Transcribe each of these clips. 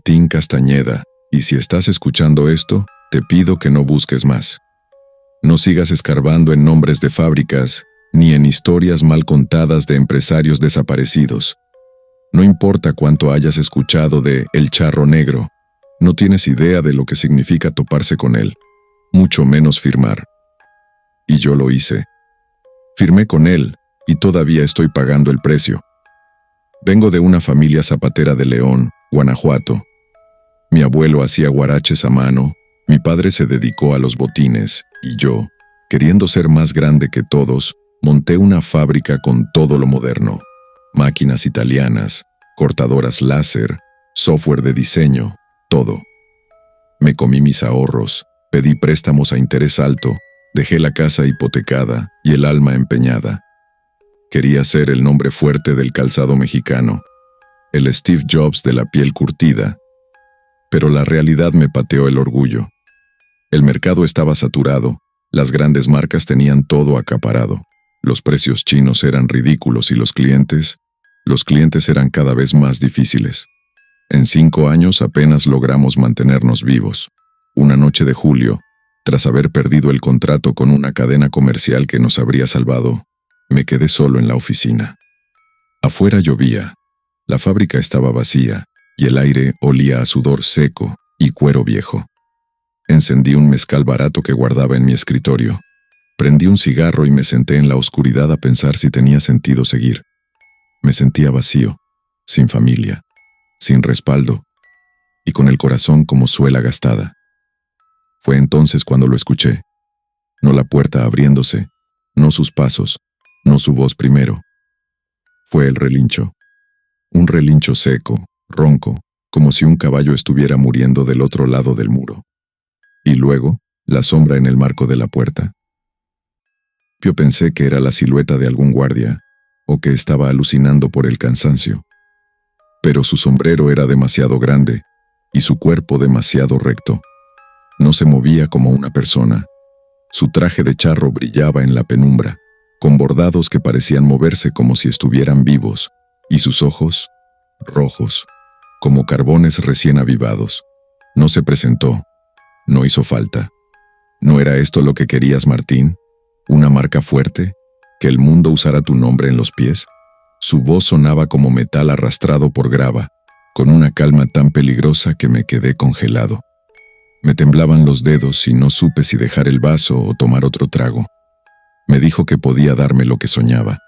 Martín Castañeda, y si estás escuchando esto, te pido que no busques más. No sigas escarbando en nombres de fábricas, ni en historias mal contadas de empresarios desaparecidos. No importa cuánto hayas escuchado de El Charro Negro, no tienes idea de lo que significa toparse con él, mucho menos firmar. Y yo lo hice. Firmé con él, y todavía estoy pagando el precio. Vengo de una familia zapatera de León, Guanajuato. Mi abuelo hacía guaraches a mano, mi padre se dedicó a los botines, y yo, queriendo ser más grande que todos, monté una fábrica con todo lo moderno. Máquinas italianas, cortadoras láser, software de diseño, todo. Me comí mis ahorros, pedí préstamos a interés alto, dejé la casa hipotecada y el alma empeñada. Quería ser el nombre fuerte del calzado mexicano, el Steve Jobs de la piel curtida, pero la realidad me pateó el orgullo. El mercado estaba saturado, las grandes marcas tenían todo acaparado, los precios chinos eran ridículos y los clientes eran cada vez más difíciles. En 5 años apenas logramos mantenernos vivos. Una noche de julio, tras haber perdido el contrato con una cadena comercial que nos habría salvado, me quedé solo en la oficina. Afuera llovía, la fábrica estaba vacía y el aire olía a sudor seco y cuero viejo. Encendí un mezcal barato que guardaba en mi escritorio. Prendí un cigarro y me senté en la oscuridad a pensar si tenía sentido seguir. Me sentía vacío, sin familia, sin respaldo y con el corazón como suela gastada. Fue entonces cuando lo escuché. No la puerta abriéndose, no sus pasos, no su voz primero. Fue el relincho. Un relincho seco, ronco, como si un caballo estuviera muriendo del otro lado del muro. Y luego, la sombra en el marco de la puerta. Yo pensé que era la silueta de algún guardia, o que estaba alucinando por el cansancio. Pero su sombrero era demasiado grande, y su cuerpo demasiado recto. No se movía como una persona. Su traje de charro brillaba en la penumbra, con bordados que parecían moverse como si estuvieran vivos, y sus ojos, rojos, como carbones recién avivados. No se presentó, no hizo falta. ¿No era esto lo que querías, Martín? ¿Una marca fuerte? ¿Que el mundo usara tu nombre en los pies? Su voz sonaba como metal arrastrado por grava, con una calma tan peligrosa que me quedé congelado. Me temblaban los dedos y no supe si dejar el vaso o tomar otro trago. Me dijo que podía darme lo que soñaba,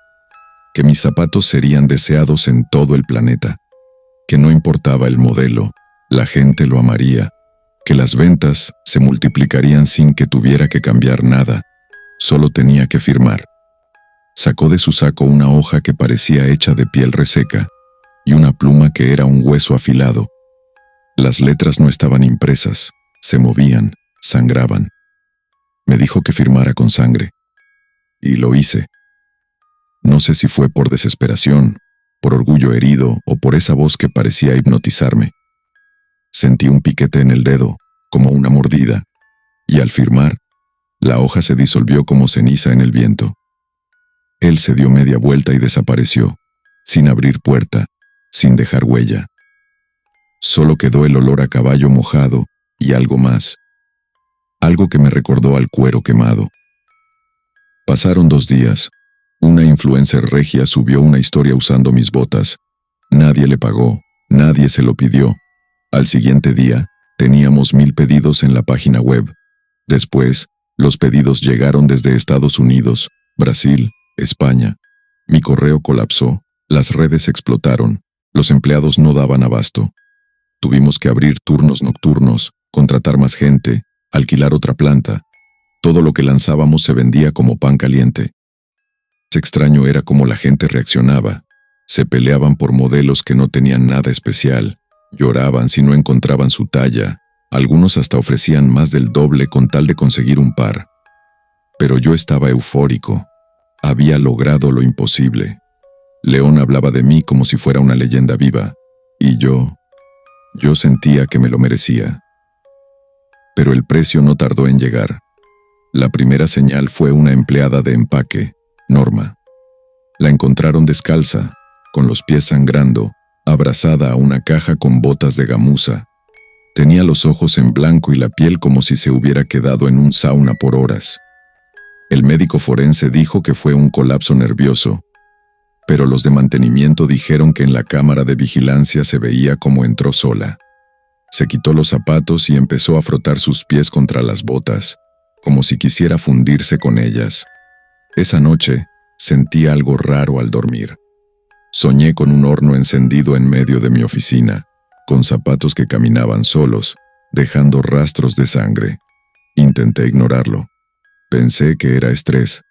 que mis zapatos serían deseados en todo el planeta, que no importaba el modelo, la gente lo amaría, que las ventas se multiplicarían sin que tuviera que cambiar nada, solo tenía que firmar. Sacó de su saco una hoja que parecía hecha de piel reseca y una pluma que era un hueso afilado. Las letras no estaban impresas, se movían, sangraban. Me dijo que firmara con sangre. Y lo hice. No sé si fue por desesperación, por orgullo herido o por esa voz que parecía hipnotizarme. Sentí un piquete en el dedo, como una mordida, y al firmar, la hoja se disolvió como ceniza en el viento. Él se dio media vuelta y desapareció, sin abrir puerta, sin dejar huella. Solo quedó el olor a caballo mojado y algo más, algo que me recordó al cuero quemado. Pasaron 2 días. Una influencer regia subió una historia usando mis botas. Nadie le pagó, nadie se lo pidió. Al siguiente día, teníamos 1000 pedidos en la página web. Después, los pedidos llegaron desde Estados Unidos, Brasil, España. Mi correo colapsó, las redes explotaron, los empleados no daban abasto. Tuvimos que abrir turnos nocturnos, contratar más gente, alquilar otra planta. Todo lo que lanzábamos se vendía como pan caliente. Extraño era cómo la gente reaccionaba. Se peleaban por modelos que no tenían nada especial, lloraban si no encontraban su talla, algunos hasta ofrecían más del doble con tal de conseguir un par. Pero yo estaba eufórico. Había logrado lo imposible. León hablaba de mí como si fuera una leyenda viva, y yo sentía que me lo merecía. Pero el precio no tardó en llegar. La primera señal fue una empleada de empaque, Norma. La encontraron descalza, con los pies sangrando, abrazada a una caja con botas de gamuza. Tenía los ojos en blanco y la piel como si se hubiera quedado en un sauna por horas. El médico forense dijo que fue un colapso nervioso, pero los de mantenimiento dijeron que en la cámara de vigilancia se veía cómo entró sola. Se quitó los zapatos y empezó a frotar sus pies contra las botas, como si quisiera fundirse con ellas. Esa noche, sentí algo raro al dormir. Soñé con un horno encendido en medio de mi oficina, con zapatos que caminaban solos, dejando rastros de sangre. Intenté ignorarlo. Pensé que era estrés,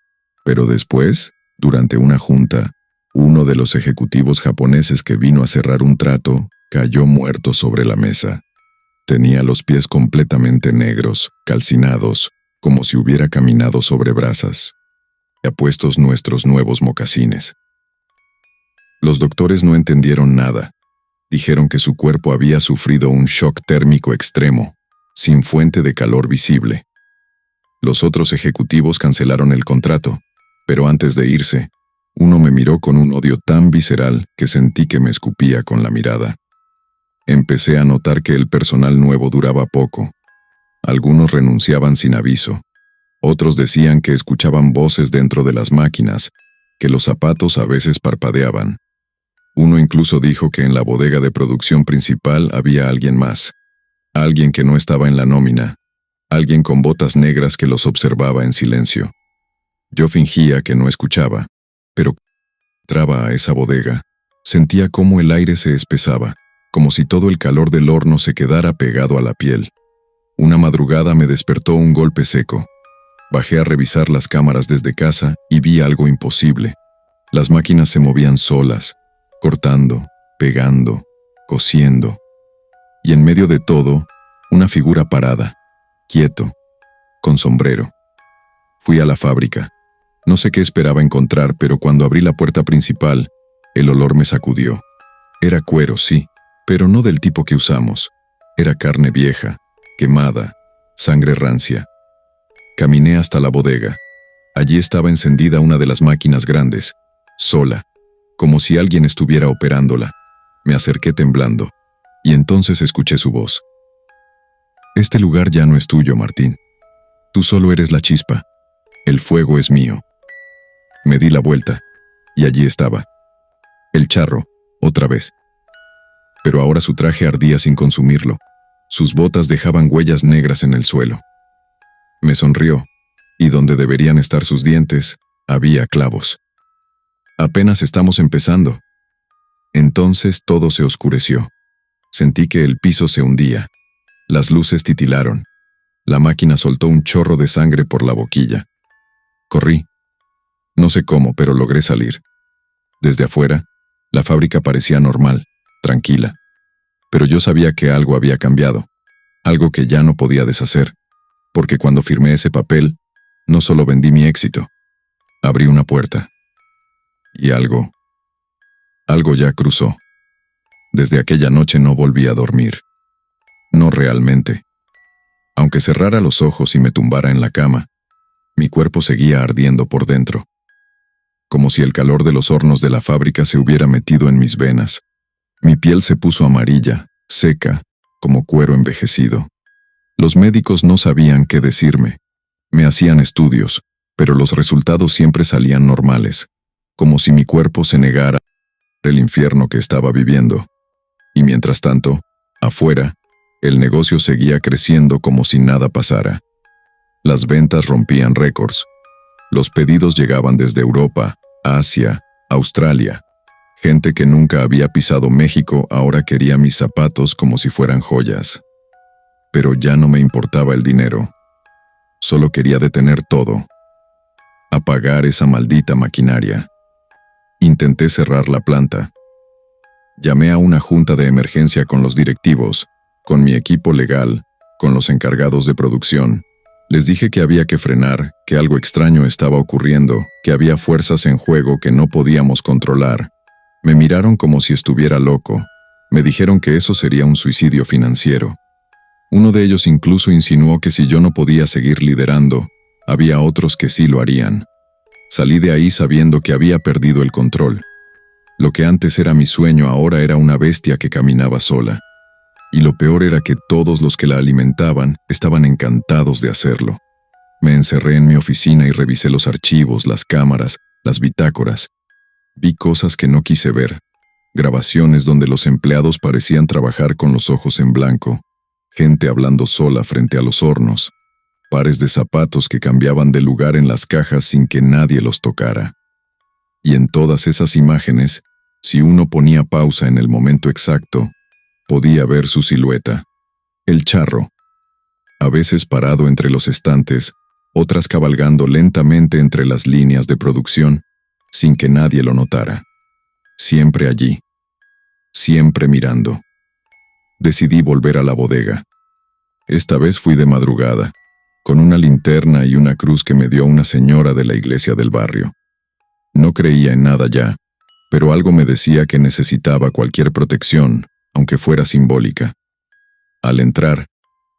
pero después, durante una junta, uno de los ejecutivos japoneses que vino a cerrar un trato cayó muerto sobre la mesa. Tenía los pies completamente negros, calcinados, como si hubiera caminado sobre brasas. Y apuestos nuestros nuevos mocasines. Los doctores no entendieron nada. Dijeron que su cuerpo había sufrido un shock térmico extremo, sin fuente de calor visible. Los otros ejecutivos cancelaron el contrato, pero antes de irse, uno me miró con un odio tan visceral que sentí que me escupía con la mirada. Empecé a notar que el personal nuevo duraba poco. Algunos renunciaban sin aviso. Otros decían que escuchaban voces dentro de las máquinas, que los zapatos a veces parpadeaban. Uno incluso dijo que en la bodega de producción principal había alguien más, alguien que no estaba en la nómina, alguien con botas negras que los observaba en silencio. Yo fingía que no escuchaba, pero cuando entraba a esa bodega, sentía cómo el aire se espesaba, como si todo el calor del horno se quedara pegado a la piel. Una madrugada me despertó un golpe seco. Bajé a revisar las cámaras desde casa y vi algo imposible. Las máquinas se movían solas, cortando, pegando, cosiendo. Y en medio de todo, una figura parada, quieto, con sombrero. Fui a la fábrica. No sé qué esperaba encontrar, pero cuando abrí la puerta principal, el olor me sacudió. Era cuero, sí, pero no del tipo que usamos. Era carne vieja, quemada, sangre rancia. Caminé hasta la bodega. Allí estaba encendida una de las máquinas grandes, sola, como si alguien estuviera operándola. Me acerqué temblando, y entonces escuché su voz. «Este lugar ya no es tuyo, Martín. Tú solo eres la chispa. El fuego es mío». Me di la vuelta, y allí estaba. El charro, otra vez. Pero ahora su traje ardía sin consumirlo. Sus botas dejaban huellas negras en el suelo. Me sonrió, y donde deberían estar sus dientes, había clavos. «Apenas estamos empezando». Entonces todo se oscureció. Sentí que el piso se hundía. Las luces titilaron. La máquina soltó un chorro de sangre por la boquilla. Corrí. No sé cómo, pero logré salir. Desde afuera, la fábrica parecía normal, tranquila. Pero yo sabía que algo había cambiado, algo que ya no podía deshacer, porque cuando firmé ese papel, no solo vendí mi éxito, abrí una puerta. Y algo ya cruzó. Desde aquella noche no volví a dormir. No realmente. Aunque cerrara los ojos y me tumbara en la cama, mi cuerpo seguía ardiendo por dentro, como si el calor de los hornos de la fábrica se hubiera metido en mis venas. Mi piel se puso amarilla, seca, como cuero envejecido. Los médicos no sabían qué decirme. Me hacían estudios, pero los resultados siempre salían normales, como si mi cuerpo se negara a el infierno que estaba viviendo. Y mientras tanto, afuera, el negocio seguía creciendo como si nada pasara. Las ventas rompían récords. Los pedidos llegaban desde Europa, Asia, Australia. Gente que nunca había pisado México ahora quería mis zapatos como si fueran joyas. Pero ya no me importaba el dinero. Solo quería detener todo. Apagar esa maldita maquinaria. Intenté cerrar la planta. Llamé a una junta de emergencia con los directivos, con mi equipo legal, con los encargados de producción. Les dije que había que frenar, que algo extraño estaba ocurriendo, que había fuerzas en juego que no podíamos controlar. Me miraron como si estuviera loco. Me dijeron que eso sería un suicidio financiero. Uno de ellos incluso insinuó que si yo no podía seguir liderando, había otros que sí lo harían. Salí de ahí sabiendo que había perdido el control. Lo que antes era mi sueño ahora era una bestia que caminaba sola. Y lo peor era que todos los que la alimentaban estaban encantados de hacerlo. Me encerré en mi oficina y revisé los archivos, las cámaras, las bitácoras. Vi cosas que no quise ver. Grabaciones donde los empleados parecían trabajar con los ojos en blanco. Gente hablando sola frente a los hornos. Pares de zapatos que cambiaban de lugar en las cajas sin que nadie los tocara. Y en todas esas imágenes, si uno ponía pausa en el momento exacto, podía ver su silueta. El charro. A veces parado entre los estantes, otras cabalgando lentamente entre las líneas de producción, sin que nadie lo notara. Siempre allí. Siempre mirando. Decidí volver a la bodega. Esta vez fui de madrugada, con una linterna y una cruz que me dio una señora de la iglesia del barrio. No creía en nada ya, pero algo me decía que necesitaba cualquier protección, aunque fuera simbólica. Al entrar,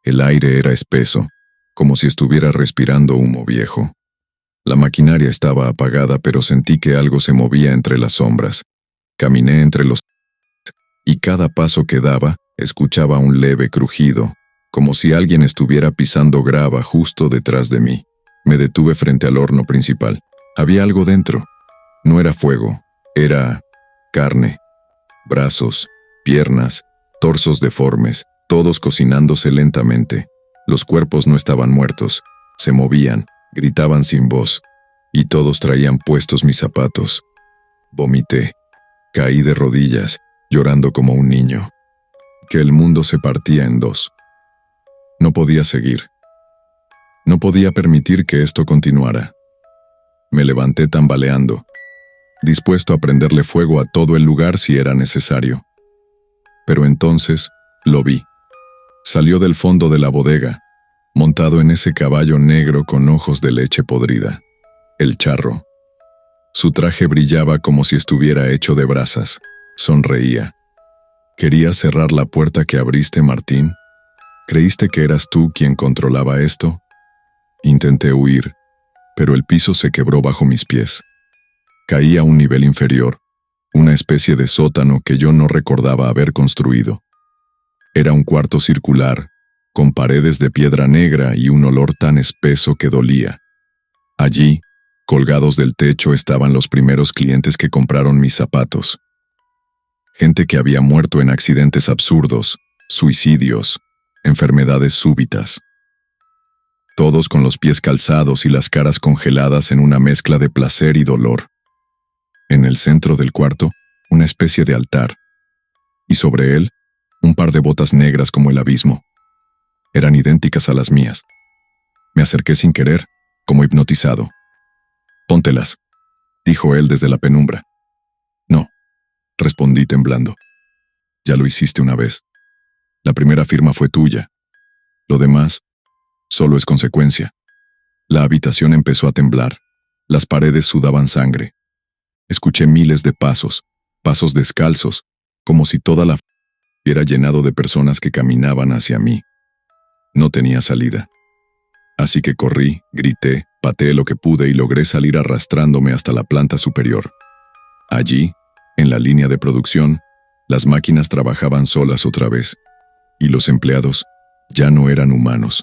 el aire era espeso, como si estuviera respirando humo viejo. La maquinaria estaba apagada, pero sentí que algo se movía entre las sombras. Caminé entre los... y cada paso que daba, escuchaba un leve crujido, como si alguien estuviera pisando grava justo detrás de mí. Me detuve frente al horno principal. Había algo dentro. No era fuego, era carne. Brazos, piernas, torsos deformes, todos cocinándose lentamente. Los cuerpos no estaban muertos, se movían, gritaban sin voz, y todos traían puestos mis zapatos. Vomité. Caí de rodillas, llorando como un niño. Que el mundo se partía en dos. No podía seguir. No podía permitir que esto continuara. Me levanté tambaleando, dispuesto a prenderle fuego a todo el lugar si era necesario. Pero entonces, lo vi. Salió del fondo de la bodega, montado en ese caballo negro con ojos de leche podrida. El charro. Su traje brillaba como si estuviera hecho de brasas. Sonreía. ¿Querías cerrar la puerta que abriste, Martín? ¿Creíste que eras tú quien controlaba esto? Intenté huir, pero el piso se quebró bajo mis pies. Caí a un nivel inferior, una especie de sótano que yo no recordaba haber construido. Era un cuarto circular, con paredes de piedra negra y un olor tan espeso que dolía. Allí, colgados del techo, estaban los primeros clientes que compraron mis zapatos. Gente que había muerto en accidentes absurdos, suicidios, enfermedades súbitas. Todos con los pies calzados y las caras congeladas en una mezcla de placer y dolor. En el centro del cuarto, una especie de altar, y sobre él, un par de botas negras como el abismo. Eran idénticas a las mías. Me acerqué sin querer, como hipnotizado. «Póntelas», dijo él desde la penumbra. «No», respondí temblando. «Ya lo hiciste una vez. La primera firma fue tuya. Lo demás solo es consecuencia». La habitación empezó a temblar. Las paredes sudaban sangre. Escuché miles de pasos, pasos descalzos, como si toda la hubiera llenado de personas que caminaban hacia mí. No tenía salida. Así que corrí, grité, pateé lo que pude y logré salir arrastrándome hasta la planta superior. Allí, en la línea de producción, las máquinas trabajaban solas otra vez, y los empleados ya no eran humanos.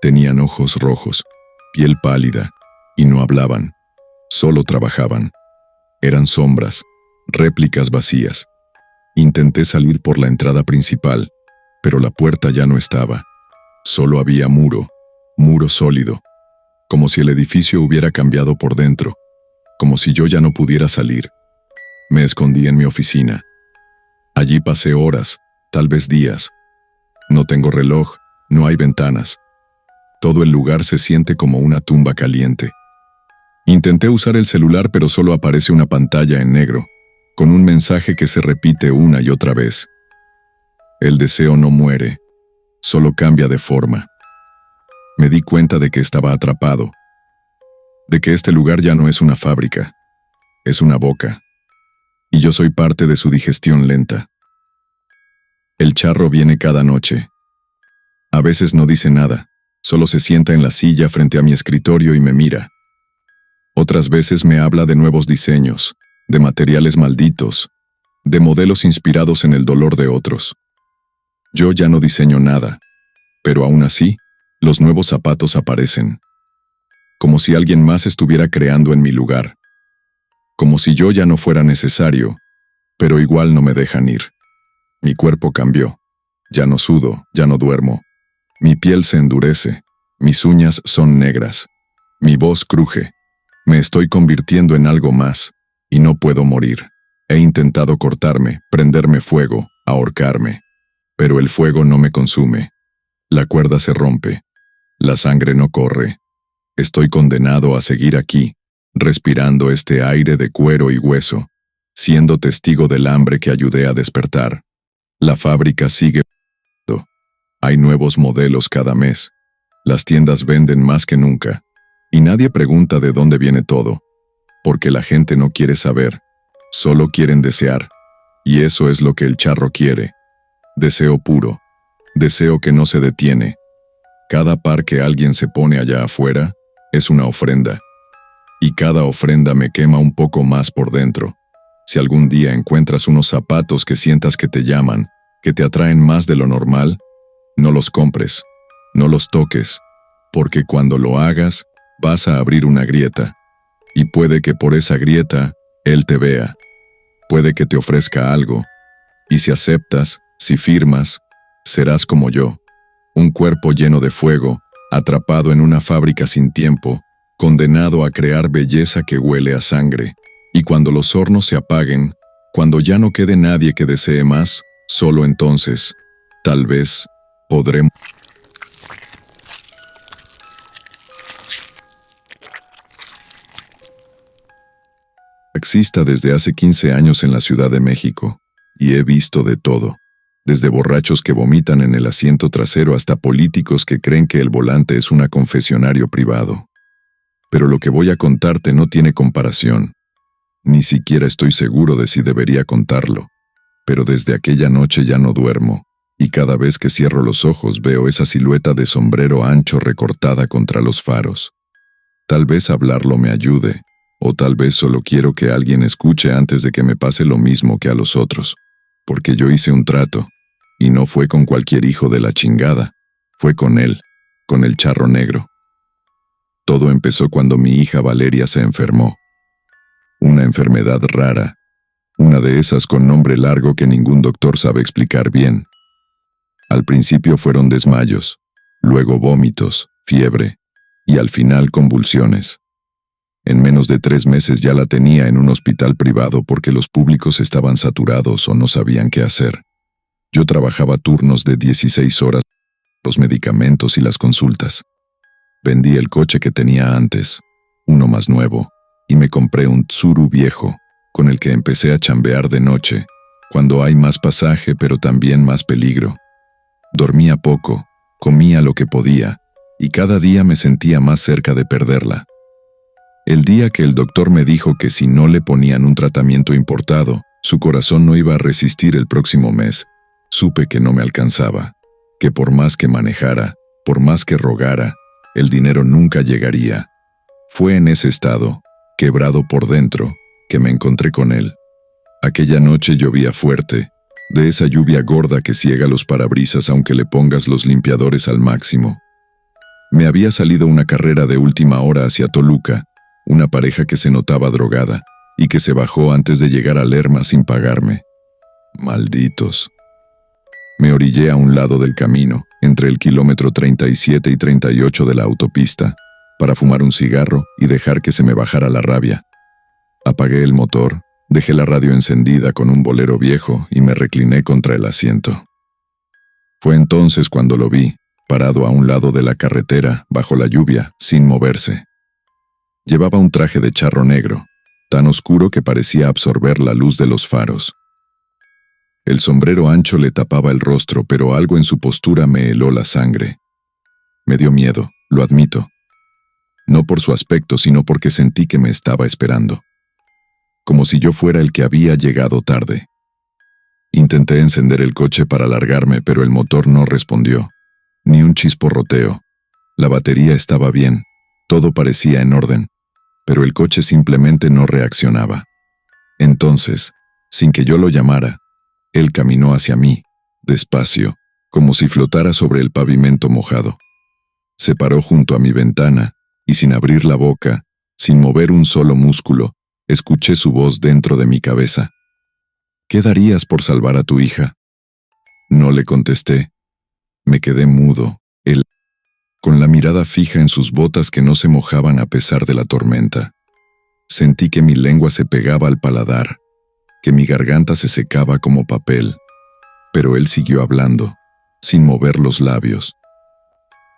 Tenían ojos rojos, piel pálida, y no hablaban, solo trabajaban. Eran sombras, réplicas vacías. Intenté salir por la entrada principal, pero la puerta ya no estaba. Solo había muro sólido, como si el edificio hubiera cambiado por dentro, como si yo ya no pudiera salir. Me escondí en mi oficina. Allí pasé horas, tal vez días. No tengo reloj, no hay ventanas. Todo el lugar se siente como una tumba caliente. Intenté usar el celular, pero solo aparece una pantalla en negro, con un mensaje que se repite una y otra vez. El deseo no muere, solo cambia de forma. Me di cuenta de que estaba atrapado, de que este lugar ya no es una fábrica, es una boca, y yo soy parte de su digestión lenta. El charro viene cada noche. A veces no dice nada, solo se sienta en la silla frente a mi escritorio y me mira. Otras veces me habla de nuevos diseños, de materiales malditos, de modelos inspirados en el dolor de otros. Yo ya no diseño nada, pero aún así, los nuevos zapatos aparecen. Como si alguien más estuviera creando en mi lugar. Como si yo ya no fuera necesario, pero igual no me dejan ir. Mi cuerpo cambió. Ya no sudo, ya no duermo. Mi piel se endurece. Mis uñas son negras. Mi voz cruje. Me estoy convirtiendo en algo más, y no puedo morir. He intentado cortarme, prenderme fuego, ahorcarme. Pero el fuego no me consume. La cuerda se rompe. La sangre no corre. Estoy condenado a seguir aquí, respirando este aire de cuero y hueso, siendo testigo del hambre que ayudé a despertar. La fábrica sigue. Hay nuevos modelos cada mes. Las tiendas venden más que nunca. Y nadie pregunta de dónde viene todo. Porque la gente no quiere saber. Solo quieren desear. Y eso es lo que el charro quiere. Deseo puro. Deseo que no se detiene. Cada par que alguien se pone allá afuera es una ofrenda. Y cada ofrenda me quema un poco más por dentro. Si algún día encuentras unos zapatos que sientas que te llaman, que te atraen más de lo normal, no los compres, no los toques, porque cuando lo hagas, vas a abrir una grieta. Y puede que por esa grieta, él te vea. Puede que te ofrezca algo. Y si aceptas, si firmas, serás como yo. Un cuerpo lleno de fuego, atrapado en una fábrica sin tiempo, condenado a crear belleza que huele a sangre. Y cuando los hornos se apaguen, cuando ya no quede nadie que desee más, solo entonces, tal vez, podremos. Taxista desde hace 15 años en la Ciudad de México, y he visto de todo. Desde borrachos que vomitan en el asiento trasero hasta políticos que creen que el volante es un confesionario privado. Pero lo que voy a contarte no tiene comparación. Ni siquiera estoy seguro de si debería contarlo. Pero desde aquella noche ya no duermo, y cada vez que cierro los ojos veo esa silueta de sombrero ancho recortada contra los faros. Tal vez hablarlo me ayude, o tal vez solo quiero que alguien escuche antes de que me pase lo mismo que a los otros. Porque yo hice un trato. Y no fue con cualquier hijo de la chingada, fue con él, con el charro negro. Todo empezó cuando mi hija Valeria se enfermó. Una enfermedad rara, una de esas con nombre largo que ningún doctor sabe explicar bien. Al principio fueron desmayos, luego vómitos, fiebre, y al final convulsiones. En menos de 3 meses ya la tenía en un hospital privado porque los públicos estaban saturados o no sabían qué hacer. Yo trabajaba turnos de 16 horas, los medicamentos y las consultas. Vendí el coche que tenía antes, uno más nuevo, y me compré un Tsuru viejo, con el que empecé a chambear de noche, cuando hay más pasaje pero también más peligro. Dormía poco, comía lo que podía, y cada día me sentía más cerca de perderla. El día que el doctor me dijo que si no le ponían un tratamiento importado, su corazón no iba a resistir el próximo mes, supe que no me alcanzaba, que por más que manejara, por más que rogara, el dinero nunca llegaría. Fue en ese estado, quebrado por dentro, que me encontré con él. Aquella noche llovía fuerte, de esa lluvia gorda que ciega los parabrisas aunque le pongas los limpiadores al máximo. Me había salido una carrera de última hora hacia Toluca, una pareja que se notaba drogada, y que se bajó antes de llegar a Lerma sin pagarme. Malditos. Me orillé a un lado del camino, entre el kilómetro 37 y 38 de la autopista, para fumar un cigarro y dejar que se me bajara la rabia. Apagué el motor, dejé la radio encendida con un bolero viejo y me recliné contra el asiento. Fue entonces cuando lo vi, parado a un lado de la carretera, bajo la lluvia, sin moverse. Llevaba un traje de charro negro, tan oscuro que parecía absorber la luz de los faros. El sombrero ancho le tapaba el rostro, pero algo en su postura me heló la sangre. Me dio miedo, lo admito. No por su aspecto, sino porque sentí que me estaba esperando. Como si yo fuera el que había llegado tarde. Intenté encender el coche para largarme, pero el motor no respondió. Ni un chisporroteo. La batería estaba bien, todo parecía en orden, pero el coche simplemente no reaccionaba. Entonces, Sin que yo lo llamara, él caminó hacia mí, despacio, como si flotara sobre el pavimento mojado. Se paró junto a mi ventana, y sin abrir la boca, sin mover un solo músculo, escuché su voz dentro de mi cabeza. ¿Qué darías por salvar a tu hija? No le contesté. Me quedé mudo, él, con la mirada fija en sus botas que no se mojaban a pesar de la tormenta. Sentí que mi lengua se pegaba al paladar, que mi garganta se secaba como papel, pero él siguió hablando, sin mover los labios.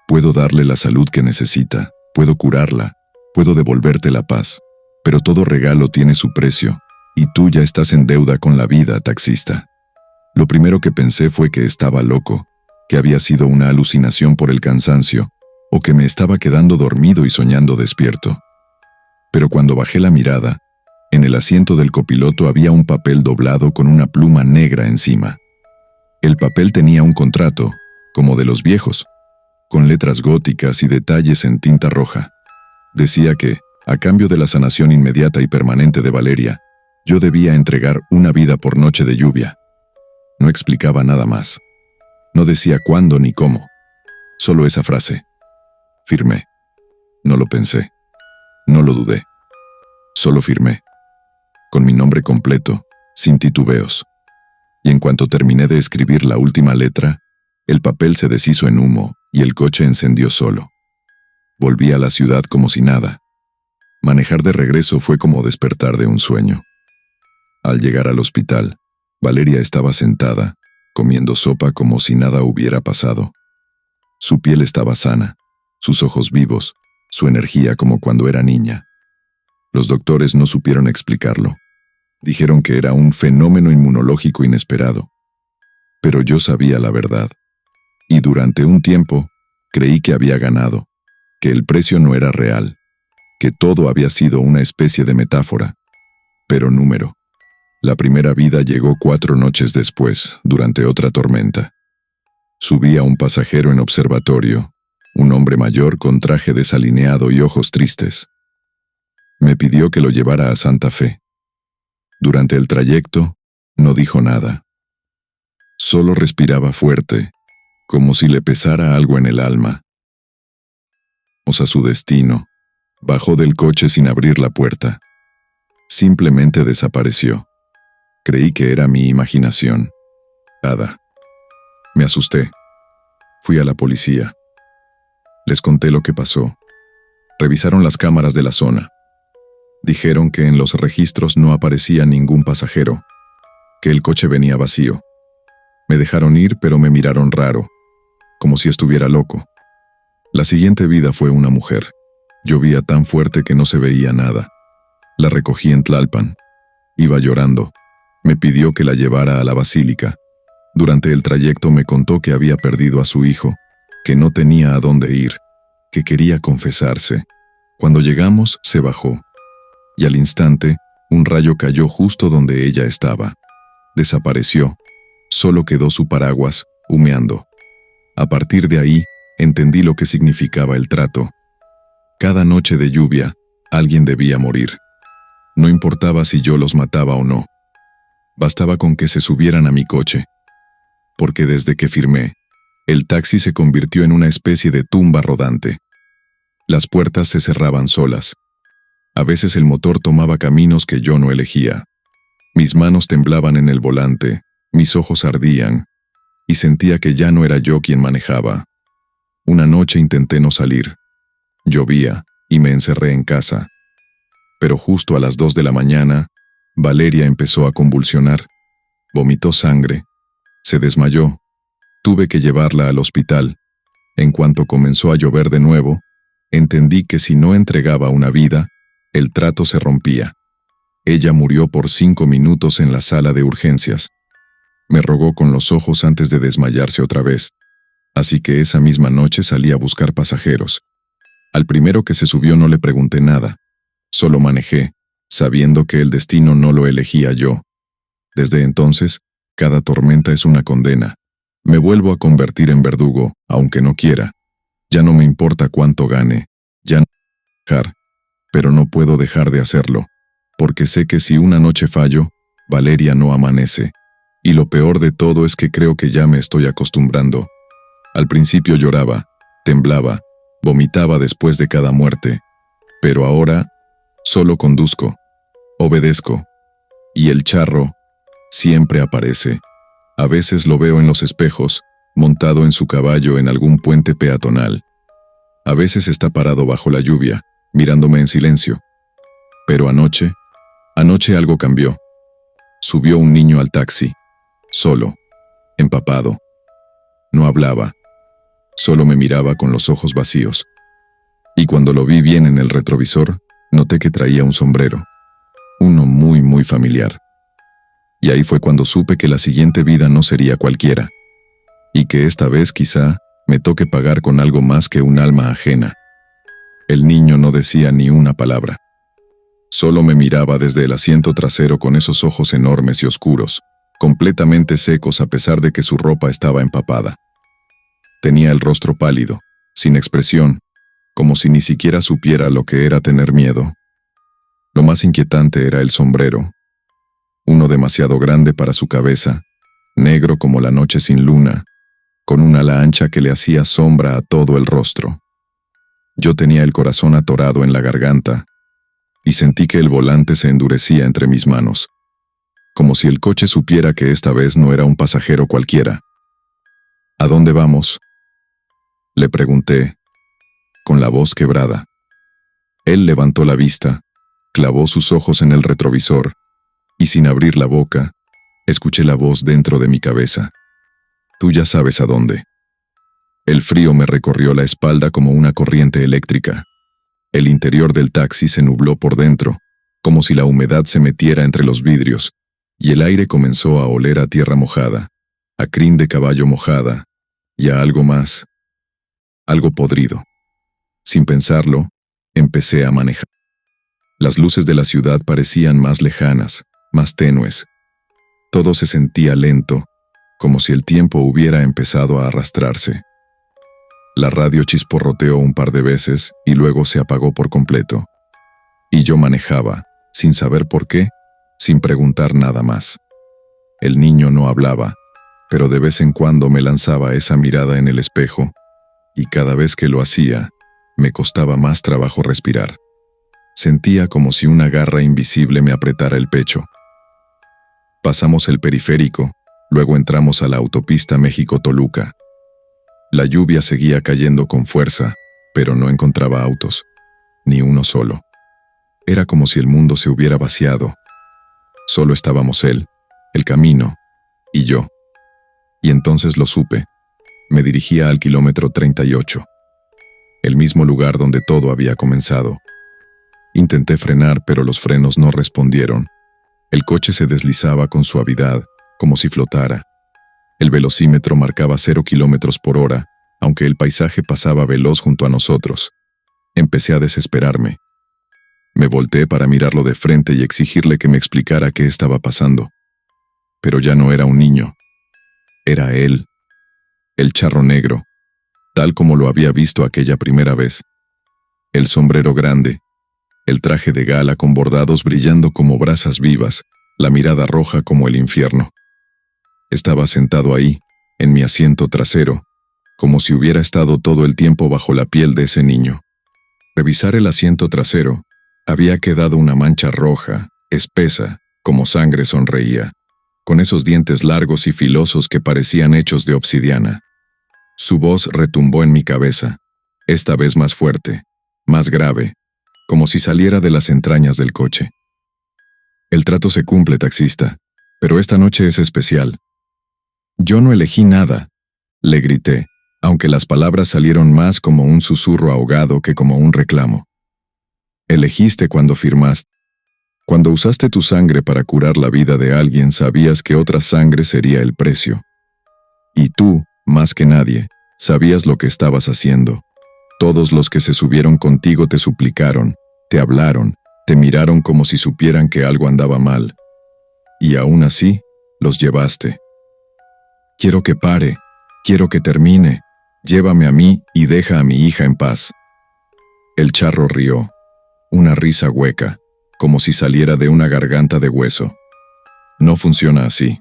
Puedo darle la salud que necesita, puedo curarla, puedo devolverte la paz, pero todo regalo tiene su precio, y tú ya estás en deuda con la vida, taxista. Lo primero que pensé fue que estaba loco, que había sido una alucinación por el cansancio, o que me estaba quedando dormido y soñando despierto. Pero cuando bajé la mirada, en el asiento del copiloto había un papel doblado con una pluma negra encima. El papel tenía un contrato, como de los viejos, con letras góticas y detalles en tinta roja. Decía que, a cambio de la sanación inmediata y permanente de Valeria, yo debía entregar una vida por noche de lluvia. No explicaba nada más. No decía cuándo ni cómo. Solo esa frase. Firmé. No lo pensé. No lo dudé. Solo firmé. Con mi nombre completo, sin titubeos. Y en cuanto terminé de escribir la última letra, el papel se deshizo en humo y el coche encendió solo. Volví a la ciudad como si nada. Manejar de regreso fue como despertar de un sueño. Al llegar al hospital, Valeria estaba sentada, comiendo sopa como si nada hubiera pasado. Su piel estaba sana, sus ojos vivos, su energía como cuando era niña. Los doctores no supieron explicarlo. Dijeron que era un fenómeno inmunológico inesperado. Pero yo sabía la verdad. Y durante un tiempo, creí que había ganado, que el precio no era real, que todo había sido una especie de metáfora. Pero número. La primera vida llegó 4 noches después, durante otra tormenta. Subí a un pasajero en observatorio, un hombre mayor con traje desalineado y ojos tristes. Me pidió que lo llevara a Santa Fe. Durante el trayecto, no dijo nada. Solo respiraba fuerte, como si le pesara algo en el alma. A su destino, bajó del coche sin abrir la puerta. Simplemente desapareció. Creí que era mi imaginación. Nada. Me asusté. Fui a la policía. Les conté lo que pasó. Revisaron las cámaras de la zona. Dijeron que en los registros no aparecía ningún pasajero, que el coche venía vacío. Me dejaron ir, pero me miraron raro, como si estuviera loco. La siguiente vida fue una mujer. Llovía tan fuerte que no se veía nada. La recogí en Tlalpan. Iba llorando. Me pidió que la llevara a la basílica. Durante el trayecto me contó que había perdido a su hijo, que no tenía a dónde ir, que quería confesarse. Cuando llegamos, se bajó. Y al instante, un rayo cayó justo donde ella estaba. Desapareció. Solo quedó su paraguas, humeando. A partir de ahí, entendí lo que significaba el trato. Cada noche de lluvia, alguien debía morir. No importaba si yo los mataba o no. Bastaba con que se subieran a mi coche. Porque desde que firmé, el taxi se convirtió en una especie de tumba rodante. Las puertas se cerraban solas. A veces el motor tomaba caminos que yo no elegía. Mis manos temblaban en el volante, mis ojos ardían, y sentía que ya no era yo quien manejaba. Una noche intenté no salir. Llovía, y me encerré en casa. Pero justo a las 2 de la mañana, Valeria empezó a convulsionar. Vomitó sangre. Se desmayó. Tuve que llevarla al hospital. En cuanto comenzó a llover de nuevo, entendí que si no entregaba una vida, el trato se rompía. Ella murió por 5 minutos en la sala de urgencias. Me rogó con los ojos antes de desmayarse otra vez. Así que esa misma noche salí a buscar pasajeros. Al primero que se subió no le pregunté nada. Solo manejé, sabiendo que el destino no lo elegía yo. Desde entonces, cada tormenta es una condena. Me vuelvo a convertir en verdugo, aunque no quiera. Ya no me importa cuánto gane. Ya no puedo dejar, pero no puedo dejar de hacerlo, porque sé que si una noche fallo, Valeria no amanece. Y lo peor de todo es que creo que ya me estoy acostumbrando. Al principio lloraba, temblaba, vomitaba después de cada muerte. Pero ahora, solo conduzco, obedezco. Y el charro siempre aparece. A veces lo veo en los espejos, montado en su caballo en algún puente peatonal. A veces está parado bajo la lluvia, mirándome en silencio. Pero anoche algo cambió. Subió un niño al taxi, solo, empapado. No hablaba, solo me miraba con los ojos vacíos. Y cuando lo vi bien en el retrovisor, noté que traía un sombrero, uno muy familiar. Y ahí fue cuando supe que la siguiente vida no sería cualquiera, y que esta vez quizá me toque pagar con algo más que un alma ajena. El niño no decía ni una palabra. Solo me miraba desde el asiento trasero con esos ojos enormes y oscuros, completamente secos a pesar de que su ropa estaba empapada. Tenía el rostro pálido, sin expresión, como si ni siquiera supiera lo que era tener miedo. Lo más inquietante era el sombrero, uno demasiado grande para su cabeza, negro como la noche sin luna, con un ala ancha que le hacía sombra a todo el rostro. Yo tenía el corazón atorado en la garganta, y sentí que el volante se endurecía entre mis manos, como si el coche supiera que esta vez no era un pasajero cualquiera. ¿A dónde vamos?, le pregunté, con la voz quebrada. Él levantó la vista, clavó sus ojos en el retrovisor, y sin abrir la boca, escuché la voz dentro de mi cabeza. Tú ya sabes a dónde. El frío me recorrió la espalda como una corriente eléctrica. El interior del taxi se nubló por dentro, como si la humedad se metiera entre los vidrios, y el aire comenzó a oler a tierra mojada, a crin de caballo mojada, y a algo más, algo podrido. Sin pensarlo, empecé a manejar. Las luces de la ciudad parecían más lejanas, más tenues. Todo se sentía lento, como si el tiempo hubiera empezado a arrastrarse. La radio chisporroteó un par de veces y luego se apagó por completo. Y yo manejaba, sin saber por qué, sin preguntar nada más. El niño no hablaba, pero de vez en cuando me lanzaba esa mirada en el espejo, y cada vez que lo hacía, me costaba más trabajo respirar. Sentía como si una garra invisible me apretara el pecho. Pasamos el periférico, luego entramos a la autopista México-Toluca. La lluvia seguía cayendo con fuerza, pero no encontraba autos, ni uno solo. Era como si el mundo se hubiera vaciado. Solo estábamos él, el camino, y yo. Y entonces lo supe. Me dirigía al kilómetro 38, el mismo lugar donde todo había comenzado. Intenté frenar, pero los frenos no respondieron. El coche se deslizaba con suavidad, como si flotara. El velocímetro marcaba 0 kilómetros por hora, aunque el paisaje pasaba veloz junto a nosotros. Empecé a desesperarme. Me volteé para mirarlo de frente y exigirle que me explicara qué estaba pasando. Pero ya no era un niño. Era él, el charro negro, tal como lo había visto aquella primera vez. El sombrero grande, el traje de gala con bordados brillando como brasas vivas, la mirada roja como el infierno. Estaba sentado ahí, en mi asiento trasero, como si hubiera estado todo el tiempo bajo la piel de ese niño. Revisar el asiento trasero, había quedado una mancha roja, espesa, como sangre sonreía, con esos dientes largos y filosos que parecían hechos de obsidiana. Su voz retumbó en mi cabeza, esta vez más fuerte, más grave, como si saliera de las entrañas del coche. El trato se cumple, taxista, pero esta noche es especial. Yo no elegí nada, le grité, aunque las palabras salieron más como un susurro ahogado que como un reclamo. Elegiste cuando firmaste. Cuando usaste tu sangre para curar la vida de alguien, sabías que otra sangre sería el precio. Y tú, más que nadie, sabías lo que estabas haciendo. Todos los que se subieron contigo te suplicaron, te hablaron, te miraron como si supieran que algo andaba mal. Y aún así, los llevaste. Quiero que pare, quiero que termine, llévame a mí y deja a mi hija en paz. El charro rió, una risa hueca, como si saliera de una garganta de hueso. No funciona así.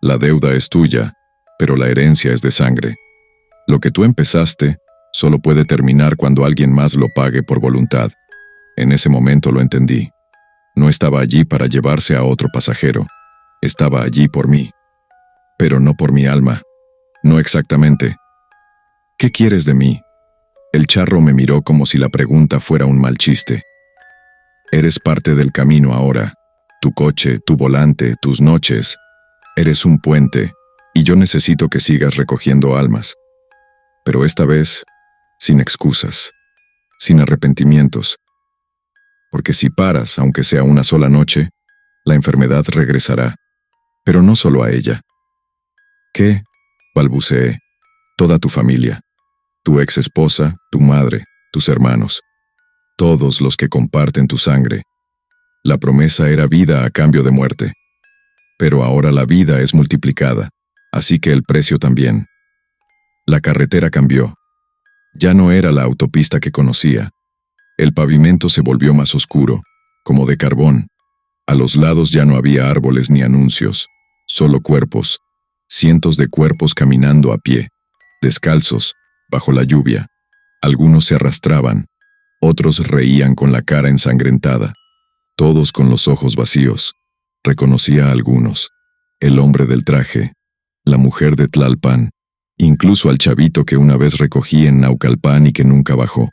La deuda es tuya, pero la herencia es de sangre. Lo que tú empezaste solo puede terminar cuando alguien más lo pague por voluntad. En ese momento lo entendí. No estaba allí para llevarse a otro pasajero. Estaba allí por mí. Pero no por mi alma. No exactamente. ¿Qué quieres de mí? El charro me miró como si la pregunta fuera un mal chiste. Eres parte del camino ahora. Tu coche, tu volante, tus noches. Eres un puente, y yo necesito que sigas recogiendo almas. Pero esta vez, sin excusas, sin arrepentimientos. Porque si paras, aunque sea una sola noche, la enfermedad regresará. Pero no solo a ella. ¿Qué? Balbuceé. Toda tu familia. Tu ex esposa, tu madre, tus hermanos. Todos los que comparten tu sangre. La promesa era vida a cambio de muerte. Pero ahora la vida es multiplicada, así que el precio también. La carretera cambió. Ya no era la autopista que conocía. El pavimento se volvió más oscuro, como de carbón. A los lados ya no había árboles ni anuncios, solo cuerpos, cientos de cuerpos caminando a pie, descalzos, bajo la lluvia. Algunos se arrastraban, otros reían con la cara ensangrentada, todos con los ojos vacíos. Reconocía a algunos, el hombre del traje, la mujer de Tlalpan, incluso al chavito que una vez recogí en Naucalpan y que nunca bajó.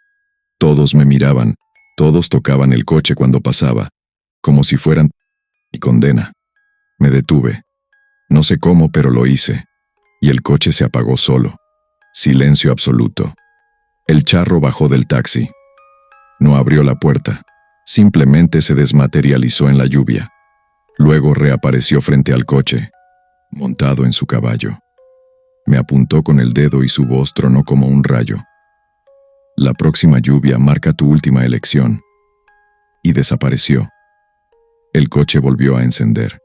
Todos me miraban, todos tocaban el coche cuando pasaba, como si fueran mi condena. Me detuve. No sé cómo, pero lo hice, y el coche se apagó solo. Silencio absoluto. El charro bajó del taxi. No abrió la puerta, simplemente se desmaterializó en la lluvia. Luego reapareció frente al coche, montado en su caballo. Me apuntó con el dedo y su voz tronó como un rayo. La próxima lluvia marca tu última elección. Y desapareció. El coche volvió a encender.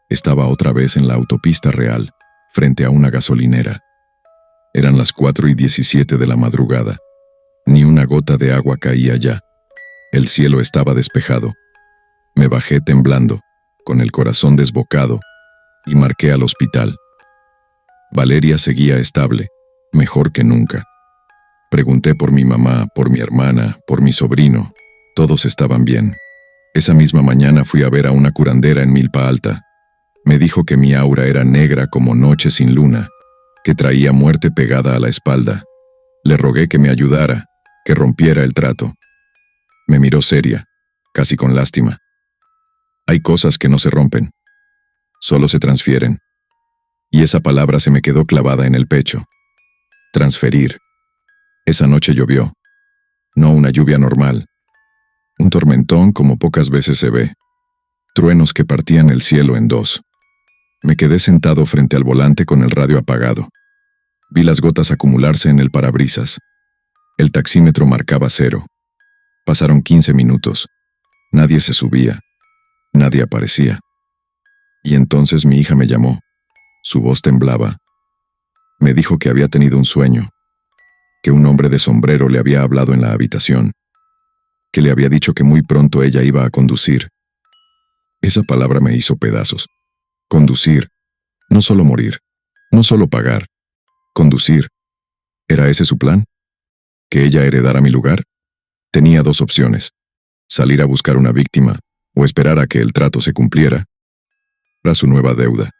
Estaba otra vez en la autopista real, frente a una gasolinera. Eran las 4:17 de la madrugada. Ni una gota de agua caía ya. El cielo estaba despejado. Me bajé temblando, con el corazón desbocado, y marqué al hospital. Valeria seguía estable, mejor que nunca. Pregunté por mi mamá, por mi hermana, por mi sobrino. Todos estaban bien. Esa misma mañana fui a ver a una curandera en Milpa Alta. Me dijo que mi aura era negra como noche sin luna, que traía muerte pegada a la espalda. Le rogué que me ayudara, que rompiera el trato. Me miró seria, casi con lástima. Hay cosas que no se rompen, solo se transfieren. Y esa palabra se me quedó clavada en el pecho. Transferir. Esa noche llovió. No una lluvia normal. Un tormentón como pocas veces se ve. Truenos que partían el cielo en dos. Me quedé sentado frente al volante con el radio apagado. Vi las gotas acumularse en el parabrisas. El taxímetro marcaba 0. Pasaron 15 minutos. Nadie se subía. Nadie aparecía. Y entonces mi hija me llamó. Su voz temblaba. Me dijo que había tenido un sueño, que un hombre de sombrero le había hablado en la habitación, que le había dicho que muy pronto ella iba a conducir. Esa palabra me hizo pedazos. Conducir. No solo morir. No solo pagar. Conducir. ¿Era ese su plan? ¿Que ella heredara mi lugar? Tenía 2 opciones. Salir a buscar una víctima, o esperar a que el trato se cumpliera. Era su nueva deuda.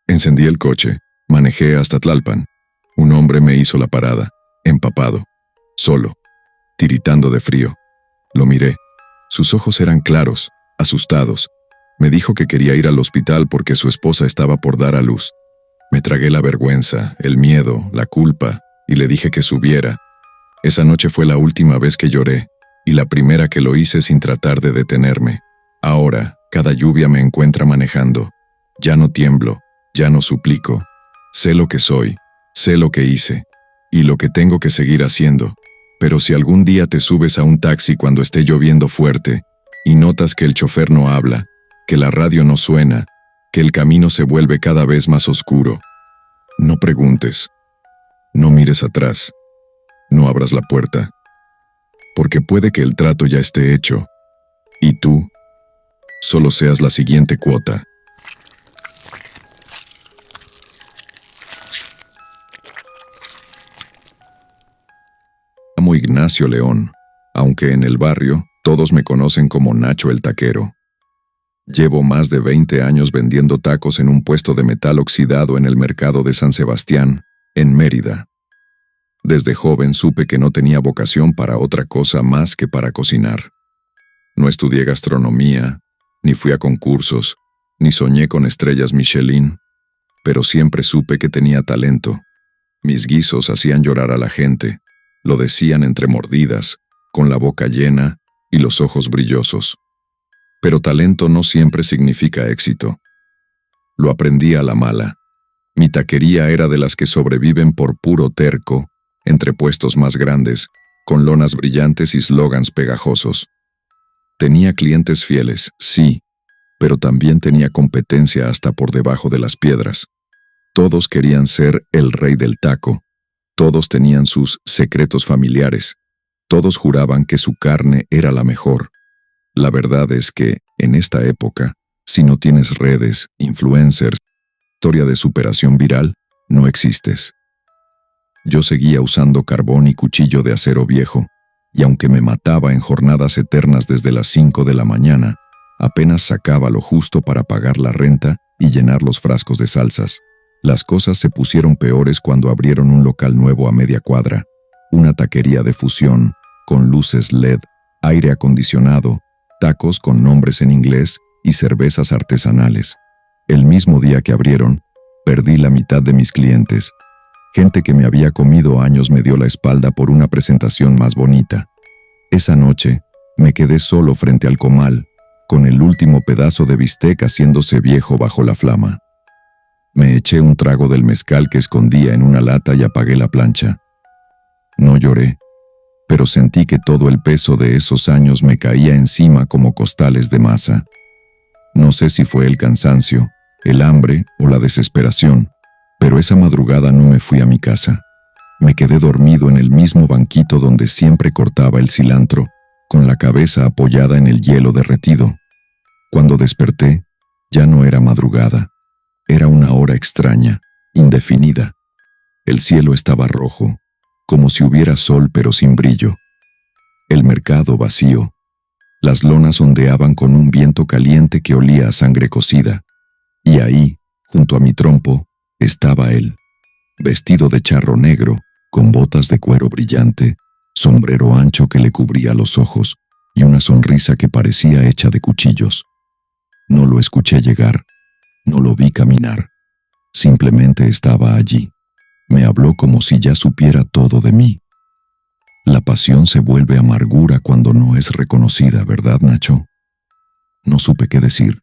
Encendí el coche, manejé hasta Tlalpan. Un hombre me hizo la parada, empapado, solo, tiritando de frío. Lo miré. Sus ojos eran claros, asustados. Me dijo que quería ir al hospital porque su esposa estaba por dar a luz. Me tragué la vergüenza, el miedo, la culpa, y le dije que subiera. Esa noche fue la última vez que lloré, y la primera que lo hice sin tratar de detenerme. Ahora, cada lluvia me encuentra manejando. Ya no tiemblo, ya no suplico. Sé lo que soy, sé lo que hice, y lo que tengo que seguir haciendo. Pero si algún día te subes a un taxi cuando esté lloviendo fuerte, y notas que el chofer no habla, que la radio no suena, que el camino se vuelve cada vez más oscuro, no preguntes, no mires atrás, no abras la puerta, porque puede que el trato ya esté hecho, y tú solo seas la siguiente cuota. Ignacio León, aunque en el barrio todos me conocen como Nacho el Taquero. Llevo más de 20 años vendiendo tacos en un puesto de metal oxidado en el mercado de San Sebastián, en Mérida. Desde joven supe que no tenía vocación para otra cosa más que para cocinar. No estudié gastronomía, ni fui a concursos, ni soñé con estrellas Michelin, pero siempre supe que tenía talento. Mis guisos hacían llorar a la gente, lo decían entre mordidas, con la boca llena y los ojos brillosos. Pero talento no siempre significa éxito. Lo aprendí a la mala. Mi taquería era de las que sobreviven por puro terco, entre puestos más grandes, con lonas brillantes y slogans pegajosos. Tenía clientes fieles, sí, pero también tenía competencia hasta por debajo de las piedras. Todos querían ser el rey del taco. Todos tenían sus secretos familiares. Todos juraban que su carne era la mejor. La verdad es que, en esta época, si no tienes redes, influencers, historia de superación viral, no existes. Yo seguía usando carbón y cuchillo de acero viejo, y aunque me mataba en jornadas eternas desde las 5 de la mañana, apenas sacaba lo justo para pagar la renta y llenar los frascos de salsas. Las cosas se pusieron peores cuando abrieron un local nuevo a media cuadra, una taquería de fusión, con luces LED, aire acondicionado, tacos con nombres en inglés y cervezas artesanales. El mismo día que abrieron, perdí la mitad de mis clientes. Gente que me había comido años me dio la espalda por una presentación más bonita. Esa noche, me quedé solo frente al comal, con el último pedazo de bistec haciéndose viejo bajo la flama. Me eché un trago del mezcal que escondía en una lata y apagué la plancha. No lloré, pero sentí que todo el peso de esos años me caía encima como costales de masa. No sé si fue el cansancio, el hambre o la desesperación, pero esa madrugada no me fui a mi casa. Me quedé dormido en el mismo banquito donde siempre cortaba el cilantro, con la cabeza apoyada en el hielo derretido. Cuando desperté, ya no era madrugada. Era una hora extraña, indefinida. El cielo estaba rojo, como si hubiera sol pero sin brillo. El mercado vacío. Las lonas ondeaban con un viento caliente que olía a sangre cocida. Y ahí, junto a mi trompo, estaba él, vestido de charro negro, con botas de cuero brillante, sombrero ancho que le cubría los ojos y una sonrisa que parecía hecha de cuchillos. No lo escuché llegar, no lo vi caminar. Simplemente estaba allí. Me habló como si ya supiera todo de mí. La pasión se vuelve amargura cuando no es reconocida, ¿verdad, Nacho? No supe qué decir.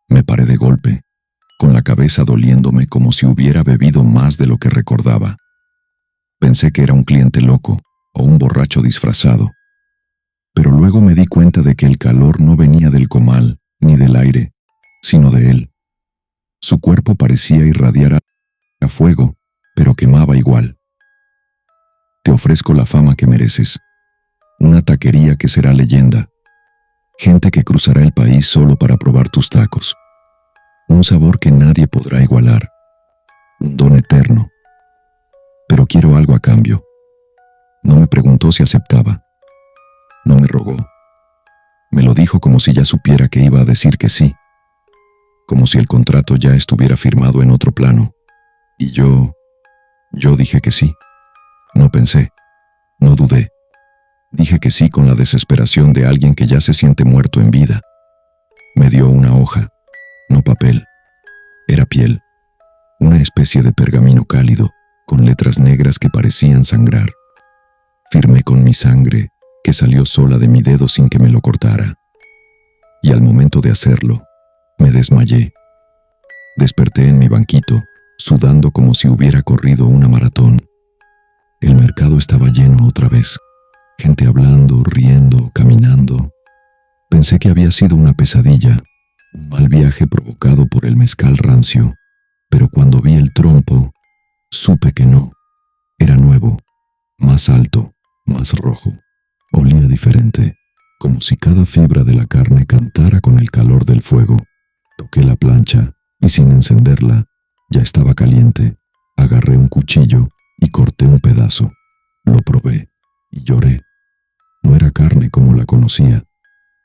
Me paré de golpe, con la cabeza doliéndome como si hubiera bebido más de lo que recordaba. Pensé que era un cliente loco o un borracho disfrazado. Pero luego me di cuenta de que el calor no venía del comal ni del aire, sino de él. Su cuerpo parecía irradiar a fuego, pero quemaba igual. Te ofrezco la fama que mereces. Una taquería que será leyenda. Gente que cruzará el país solo para probar tus tacos. Un sabor que nadie podrá igualar. Un don eterno. Pero quiero algo a cambio. No me preguntó si aceptaba. No me rogó. Me lo dijo como si ya supiera que iba a decir que sí. Como si el contrato ya estuviera firmado en otro plano. Y yo dije que sí. No pensé, no dudé. Dije que sí con la desesperación de alguien que ya se siente muerto en vida. Me dio una hoja, no papel. Era piel, una especie de pergamino cálido, con letras negras que parecían sangrar. Firmé con mi sangre, que salió sola de mi dedo sin que me lo cortara. Y al momento de hacerlo, me desmayé. Desperté en mi banquito, sudando como si hubiera corrido una maratón. El mercado estaba lleno otra vez. Gente hablando, riendo, caminando. Pensé que había sido una pesadilla, un mal viaje provocado por el mezcal rancio, pero cuando vi el trompo, supe que no. Era nuevo, más alto, más rojo. Olía diferente, como si cada fibra de la carne cantara con el calor del fuego. Toqué la plancha y sin encenderla, ya estaba caliente. Agarré un cuchillo y corté un pedazo. Lo probé y lloré. No era carne como la conocía.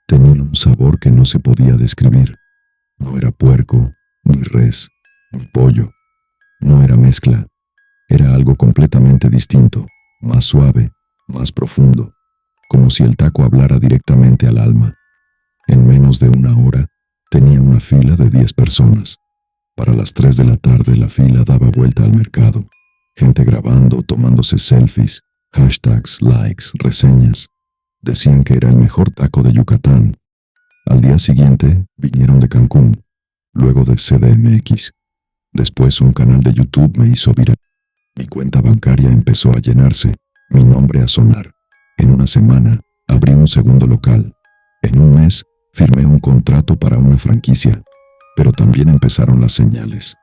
Tenía un sabor que no se podía describir. No era puerco, ni res, ni pollo. No era mezcla. Era algo completamente distinto, más suave, más profundo, como si el taco hablara directamente al alma. En menos de una hora, tenía una fila de 10 personas. Para las 3 de la tarde la fila daba vuelta al mercado. Gente grabando, tomándose selfies, hashtags, likes, reseñas. Decían que era el mejor taco de Yucatán. Al día siguiente vinieron de Cancún, luego de CDMX. Después un canal de YouTube me hizo viral. Mi cuenta bancaria empezó a llenarse, mi nombre a sonar. En una semana abrí un segundo local. En un mes firmé un contrato para una franquicia. Pero también empezaron las señales.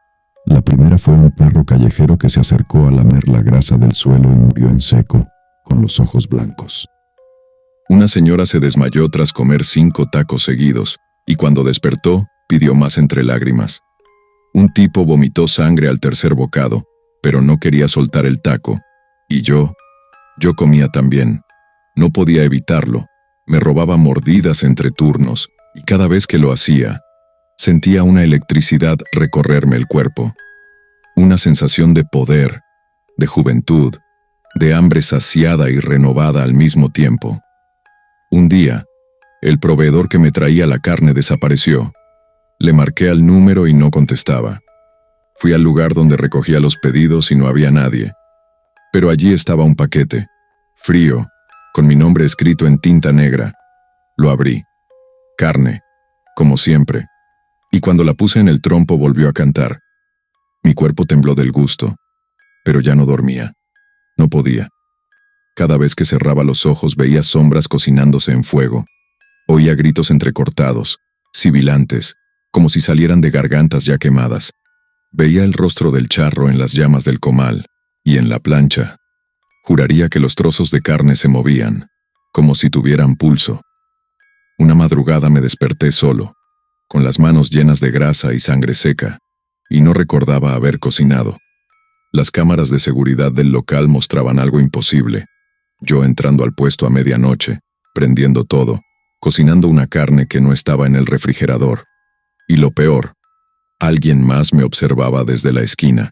La primera fue un perro callejero que se acercó a lamer la grasa del suelo y murió en seco, con los ojos blancos. Una señora se desmayó tras comer 5 tacos seguidos, y cuando despertó, pidió más entre lágrimas. Un tipo vomitó sangre al tercer bocado, pero no quería soltar el taco. Y yo comía también. No podía evitarlo. Me robaba mordidas entre turnos, y cada vez que lo hacía, sentía una electricidad recorrerme el cuerpo. Una sensación de poder, de juventud, de hambre saciada y renovada al mismo tiempo. Un día, el proveedor que me traía la carne desapareció. Le marqué al número y no contestaba. Fui al lugar donde recogía los pedidos y no había nadie. Pero allí estaba un paquete, frío, con mi nombre escrito en tinta negra. Lo abrí. Carne, como siempre. Y cuando la puse en el trompo volvió a cantar. Mi cuerpo tembló del gusto, pero ya no dormía. No podía. Cada vez que cerraba los ojos veía sombras cocinándose en fuego. Oía gritos entrecortados, sibilantes, como si salieran de gargantas ya quemadas. Veía el rostro del charro en las llamas del comal, y en la plancha. Juraría que los trozos de carne se movían, como si tuvieran pulso. Una madrugada me desperté solo, con las manos llenas de grasa y sangre seca, y no recordaba haber cocinado. Las cámaras de seguridad del local mostraban algo imposible. Yo entrando al puesto a medianoche, prendiendo todo, cocinando una carne que no estaba en el refrigerador. Y lo peor, alguien más me observaba desde la esquina.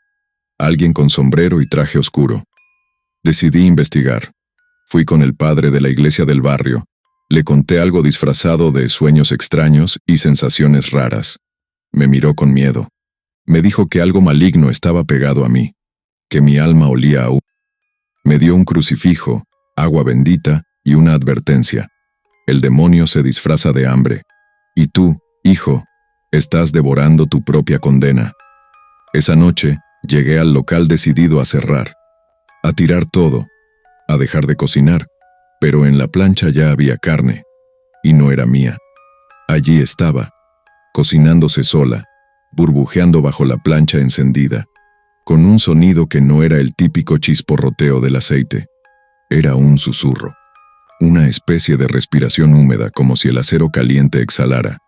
Alguien con sombrero y traje oscuro. Decidí investigar. Fui con el padre de la iglesia del barrio. Le conté algo disfrazado de sueños extraños y sensaciones raras. Me miró con miedo. Me dijo que algo maligno estaba pegado a mí, que mi alma olía a humo. Me dio un crucifijo, agua bendita y una advertencia. El demonio se disfraza de hambre. Y tú, hijo, estás devorando tu propia condena. Esa noche, llegué al local decidido a cerrar, a tirar todo, a dejar de cocinar, pero en la plancha ya había carne, y no era mía. Allí estaba, cocinándose sola, burbujeando bajo la plancha encendida, con un sonido que no era el típico chisporroteo del aceite. Era un susurro, una especie de respiración húmeda como si el acero caliente exhalara.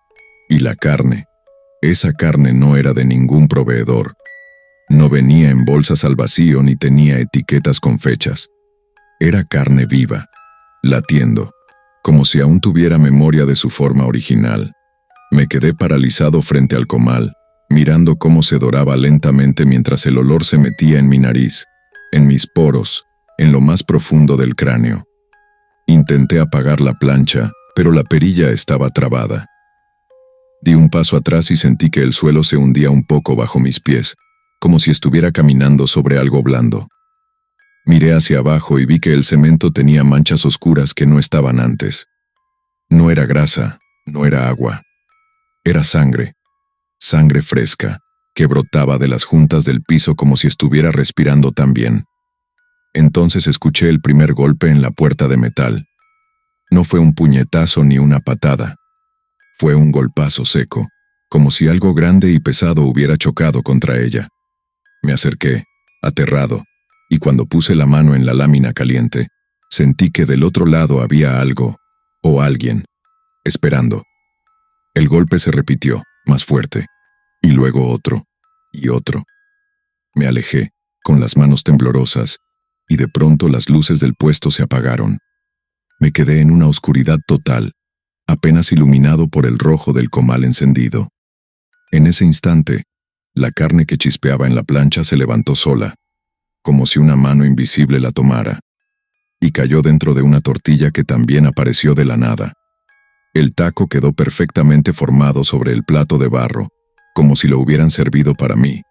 Y la carne, esa carne no era de ningún proveedor. No venía en bolsas al vacío ni tenía etiquetas con fechas. Era carne viva, latiendo, como si aún tuviera memoria de su forma original. Me quedé paralizado frente al comal, mirando cómo se doraba lentamente mientras el olor se metía en mi nariz, en mis poros, en lo más profundo del cráneo. Intenté apagar la plancha, pero la perilla estaba trabada. Di un paso atrás y sentí que el suelo se hundía un poco bajo mis pies, como si estuviera caminando sobre algo blando. Miré hacia abajo y vi que el cemento tenía manchas oscuras que no estaban antes. No era grasa, no era agua. Era sangre, sangre fresca, que brotaba de las juntas del piso como si estuviera respirando también. Entonces escuché el primer golpe en la puerta de metal. No fue un puñetazo ni una patada. Fue un golpazo seco, como si algo grande y pesado hubiera chocado contra ella. Me acerqué, aterrado, y cuando puse la mano en la lámina caliente, sentí que del otro lado había algo, o alguien, esperando. El golpe se repitió, más fuerte, y luego otro, y otro. Me alejé, con las manos temblorosas, y de pronto las luces del puesto se apagaron. Me quedé en una oscuridad total, apenas iluminado por el rojo del comal encendido. En ese instante, la carne que chispeaba en la plancha se levantó sola, como si una mano invisible la tomara, y cayó dentro de una tortilla que también apareció de la nada. El taco quedó perfectamente formado sobre el plato de barro, como si lo hubieran servido para mí.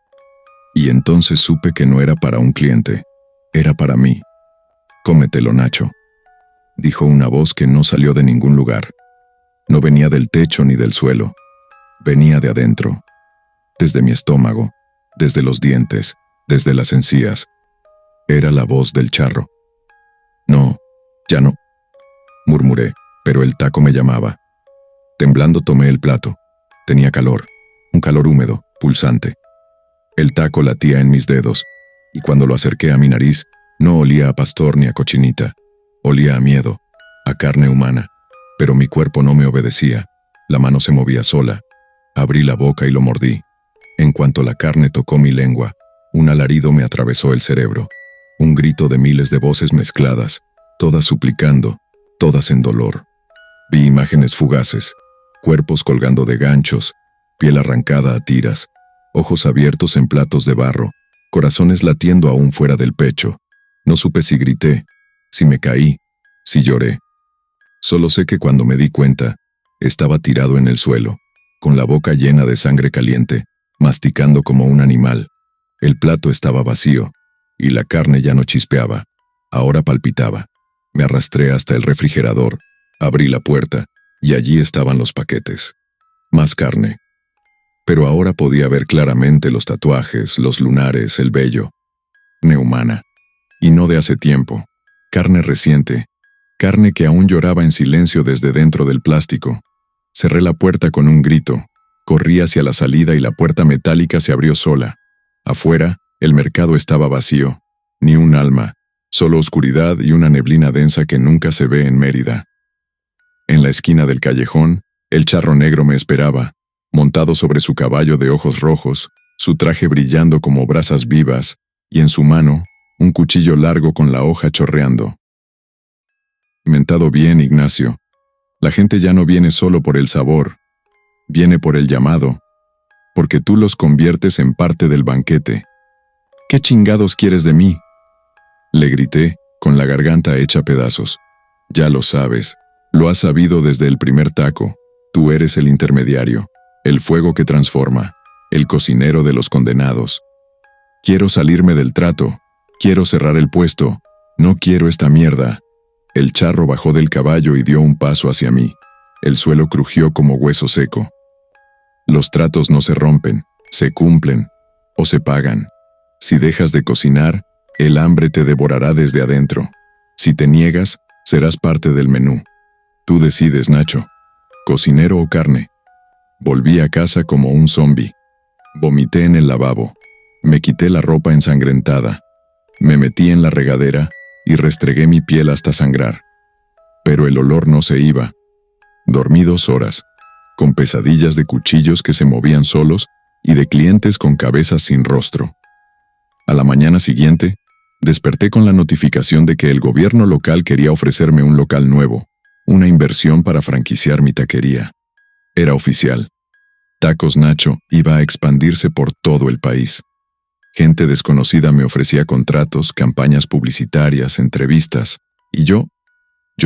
Y entonces supe que no era para un cliente, era para mí. «Cómetelo, Nacho», dijo una voz que no salió de ningún lugar. No venía del techo ni del suelo, venía de adentro, desde mi estómago, desde los dientes, desde las encías. Era la voz del charro. «No, ya no», murmuré, pero el taco me llamaba. Temblando tomé el plato. Tenía calor, un calor húmedo, pulsante. El taco latía en mis dedos, y cuando lo acerqué a mi nariz, no olía a pastor ni a cochinita. Olía a miedo, a carne humana. Pero mi cuerpo no me obedecía. La mano se movía sola. Abrí la boca y lo mordí. En cuanto la carne tocó mi lengua, un alarido me atravesó el cerebro. Un grito de miles de voces mezcladas, todas suplicando, todas en dolor. Vi imágenes fugaces, cuerpos colgando de ganchos, piel arrancada a tiras, ojos abiertos en platos de barro, corazones latiendo aún fuera del pecho. No supe si grité, si me caí, si lloré. Solo sé que cuando me di cuenta, estaba tirado en el suelo, con la boca llena de sangre caliente, masticando como un animal. El plato estaba vacío, y la carne ya no chispeaba, ahora palpitaba. Me arrastré hasta el refrigerador, abrí la puerta, y allí estaban los paquetes. Más carne. Pero ahora podía ver claramente los tatuajes, los lunares, el vello. Carne humana. Y no de hace tiempo. Carne reciente. Carne que aún lloraba en silencio desde dentro del plástico. Cerré la puerta con un grito. Corrí hacia la salida y la puerta metálica se abrió sola. Afuera, el mercado estaba vacío. Ni un alma. Solo oscuridad y una neblina densa que nunca se ve en Mérida. En la esquina del callejón, el charro negro me esperaba, montado sobre su caballo de ojos rojos, su traje brillando como brasas vivas, y en su mano, un cuchillo largo con la hoja chorreando. Mentado bien, Ignacio. La gente ya no viene solo por el sabor, viene por el llamado, porque tú los conviertes en parte del banquete. ¿Qué chingados quieres de mí?, le grité, con la garganta hecha pedazos. Ya lo sabes, lo has sabido desde el primer taco. Tú eres el intermediario, el fuego que transforma, el cocinero de los condenados. Quiero salirme del trato, quiero cerrar el puesto, no quiero esta mierda. El charro bajó del caballo y dio un paso hacia mí. El suelo crujió como hueso seco. Los tratos no se rompen, se cumplen, o se pagan. Si dejas de cocinar, el hambre te devorará desde adentro. Si te niegas, serás parte del menú. Tú decides, Nacho. ¿Cocinero o carne? Volví a casa como un zombi. Vomité en el lavabo. Me quité la ropa ensangrentada. Me metí en la regadera y restregué mi piel hasta sangrar. Pero el olor no se iba. Dormí 2 horas, con pesadillas de cuchillos que se movían solos y de clientes con cabezas sin rostro. A la mañana siguiente, desperté con la notificación de que el gobierno local quería ofrecerme un local nuevo, una inversión para franquiciar mi taquería. Era oficial. Tacos Nacho iba a expandirse por todo el país. Gente desconocida me ofrecía contratos, campañas publicitarias, entrevistas, y yo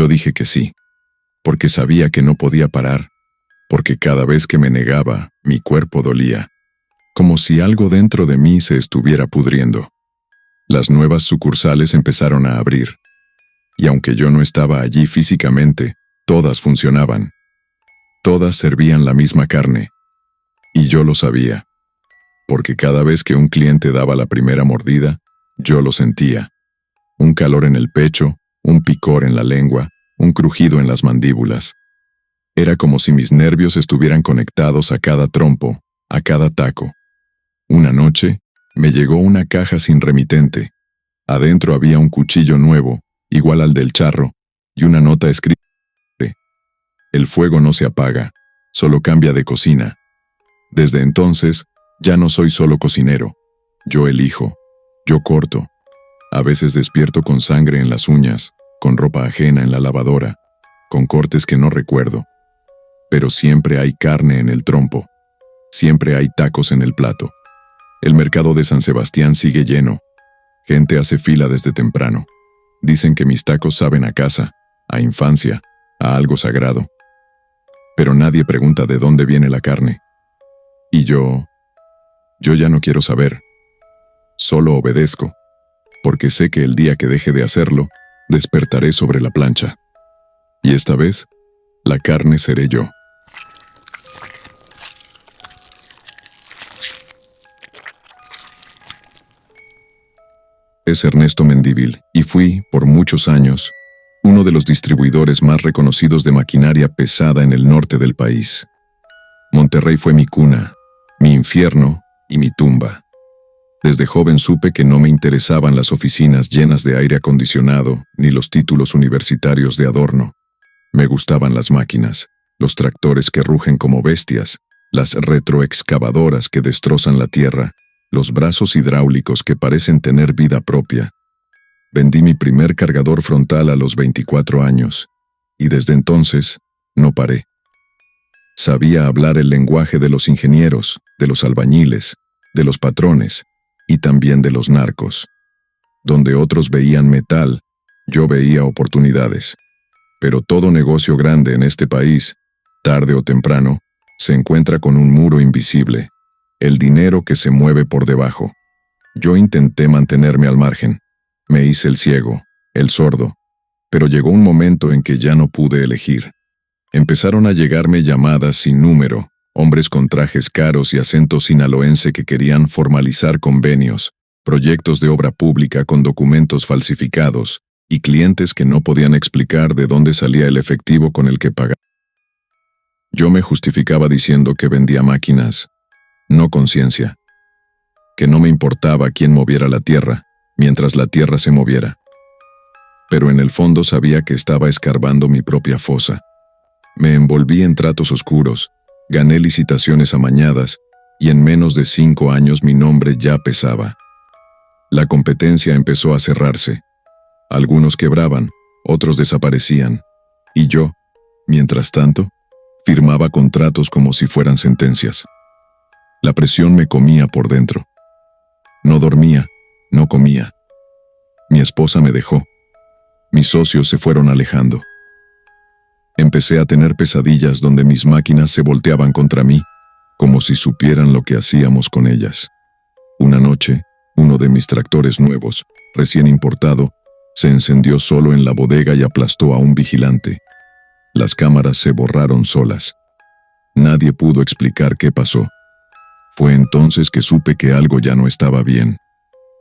dije que sí, porque sabía que no podía parar, porque cada vez que me negaba, mi cuerpo dolía, como si algo dentro de mí se estuviera pudriendo. Las nuevas sucursales empezaron a abrir, y aunque yo no estaba allí físicamente, todas funcionaban. Todas servían la misma carne, y yo lo sabía, porque cada vez que un cliente daba la primera mordida, yo lo sentía. Un calor en el pecho, un picor en la lengua, un crujido en las mandíbulas. Era como si mis nervios estuvieran conectados a cada trompo, a cada taco. Una noche, me llegó una caja sin remitente. Adentro había un cuchillo nuevo, igual al del charro, y una nota escrita. El fuego no se apaga, solo cambia de cocina. Desde entonces, ya no soy solo cocinero. Yo elijo, yo corto. A veces despierto con sangre en las uñas, con ropa ajena en la lavadora, con cortes que no recuerdo. Pero siempre hay carne en el trompo, siempre hay tacos en el plato. El mercado de San Sebastián sigue lleno. Gente hace fila desde temprano. Dicen que mis tacos saben a casa, a infancia, a algo sagrado. Pero nadie pregunta de dónde viene la carne. Y yo ya no quiero saber. Solo obedezco, porque sé que el día que deje de hacerlo, despertaré sobre la plancha. Y esta vez, la carne seré yo. Es Ernesto Mendívil, y fui, por muchos años, uno de los distribuidores más reconocidos de maquinaria pesada en el norte del país. Monterrey fue mi cuna, mi infierno y mi tumba. Desde joven supe que no me interesaban las oficinas llenas de aire acondicionado ni los títulos universitarios de adorno. Me gustaban las máquinas, los tractores que rugen como bestias, las retroexcavadoras que destrozan la tierra, los brazos hidráulicos que parecen tener vida propia. Vendí mi primer cargador frontal a los 24 años, y desde entonces no paré. Sabía hablar el lenguaje de los ingenieros, de los albañiles, de los patrones, y también de los narcos. Donde otros veían metal, yo veía oportunidades. Pero todo negocio grande en este país, tarde o temprano, se encuentra con un muro invisible, el dinero que se mueve por debajo. Yo intenté mantenerme al margen. Me hice el ciego, el sordo, pero llegó un momento en que ya no pude elegir. Empezaron a llegarme llamadas sin número, hombres con trajes caros y acento sinaloense que querían formalizar convenios, proyectos de obra pública con documentos falsificados, y clientes que no podían explicar de dónde salía el efectivo con el que pagaban. Yo me justificaba diciendo que vendía máquinas, no conciencia, que no me importaba quién moviera la tierra, mientras la tierra se moviera. Pero en el fondo sabía que estaba escarbando mi propia fosa. Me envolví en tratos oscuros, gané licitaciones amañadas, y en menos de 5 años mi nombre ya pesaba. La competencia empezó a cerrarse. Algunos quebraban, otros desaparecían, y yo, mientras tanto, firmaba contratos como si fueran sentencias. La presión me comía por dentro. No dormía, no comía. Mi esposa me dejó. Mis socios se fueron alejando. Empecé a tener pesadillas donde mis máquinas se volteaban contra mí, como si supieran lo que hacíamos con ellas. Una noche, uno de mis tractores nuevos, recién importado, se encendió solo en la bodega y aplastó a un vigilante. Las cámaras se borraron solas. Nadie pudo explicar qué pasó. Fue entonces que supe que algo ya no estaba bien.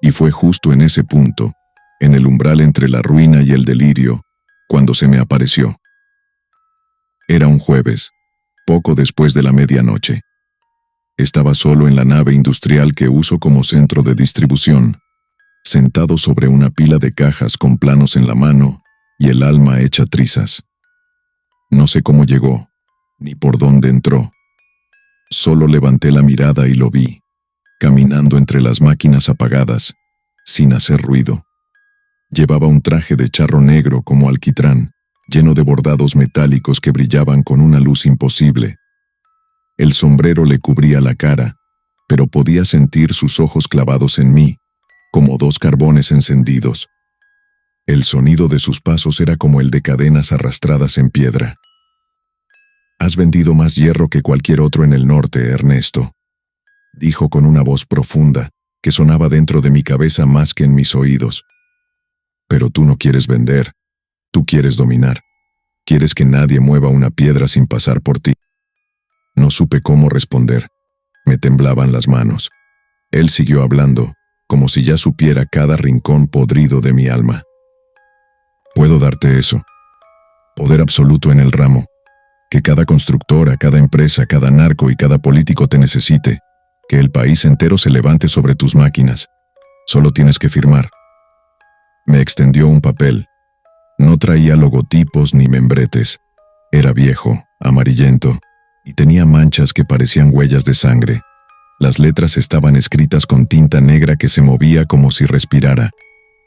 Y fue justo en ese punto, en el umbral entre la ruina y el delirio, cuando se me apareció. Era un jueves, poco después de la medianoche. Estaba solo en la nave industrial que uso como centro de distribución, sentado sobre una pila de cajas con planos en la mano y el alma hecha trizas. No sé cómo llegó, ni por dónde entró. Solo levanté la mirada y lo vi, caminando entre las máquinas apagadas, sin hacer ruido. Llevaba un traje de charro negro como alquitrán, lleno de bordados metálicos que brillaban con una luz imposible. El sombrero le cubría la cara, pero podía sentir sus ojos clavados en mí, como 2 carbones encendidos. El sonido de sus pasos era como el de cadenas arrastradas en piedra. «Has vendido más hierro que cualquier otro en el norte, Ernesto», dijo con una voz profunda que sonaba dentro de mi cabeza más que en mis oídos. «Pero tú no quieres vender, tú quieres dominar. Quieres que nadie mueva una piedra sin pasar por ti». No supe cómo responder. Me temblaban las manos. Él siguió hablando, como si ya supiera cada rincón podrido de mi alma. «Puedo darte eso. Poder absoluto en el ramo. Que cada constructora, cada empresa, cada narco y cada político te necesite. Que el país entero se levante sobre tus máquinas. Solo tienes que firmar». Me extendió un papel. No traía logotipos ni membretes. Era viejo, amarillento, y tenía manchas que parecían huellas de sangre. Las letras estaban escritas con tinta negra que se movía como si respirara,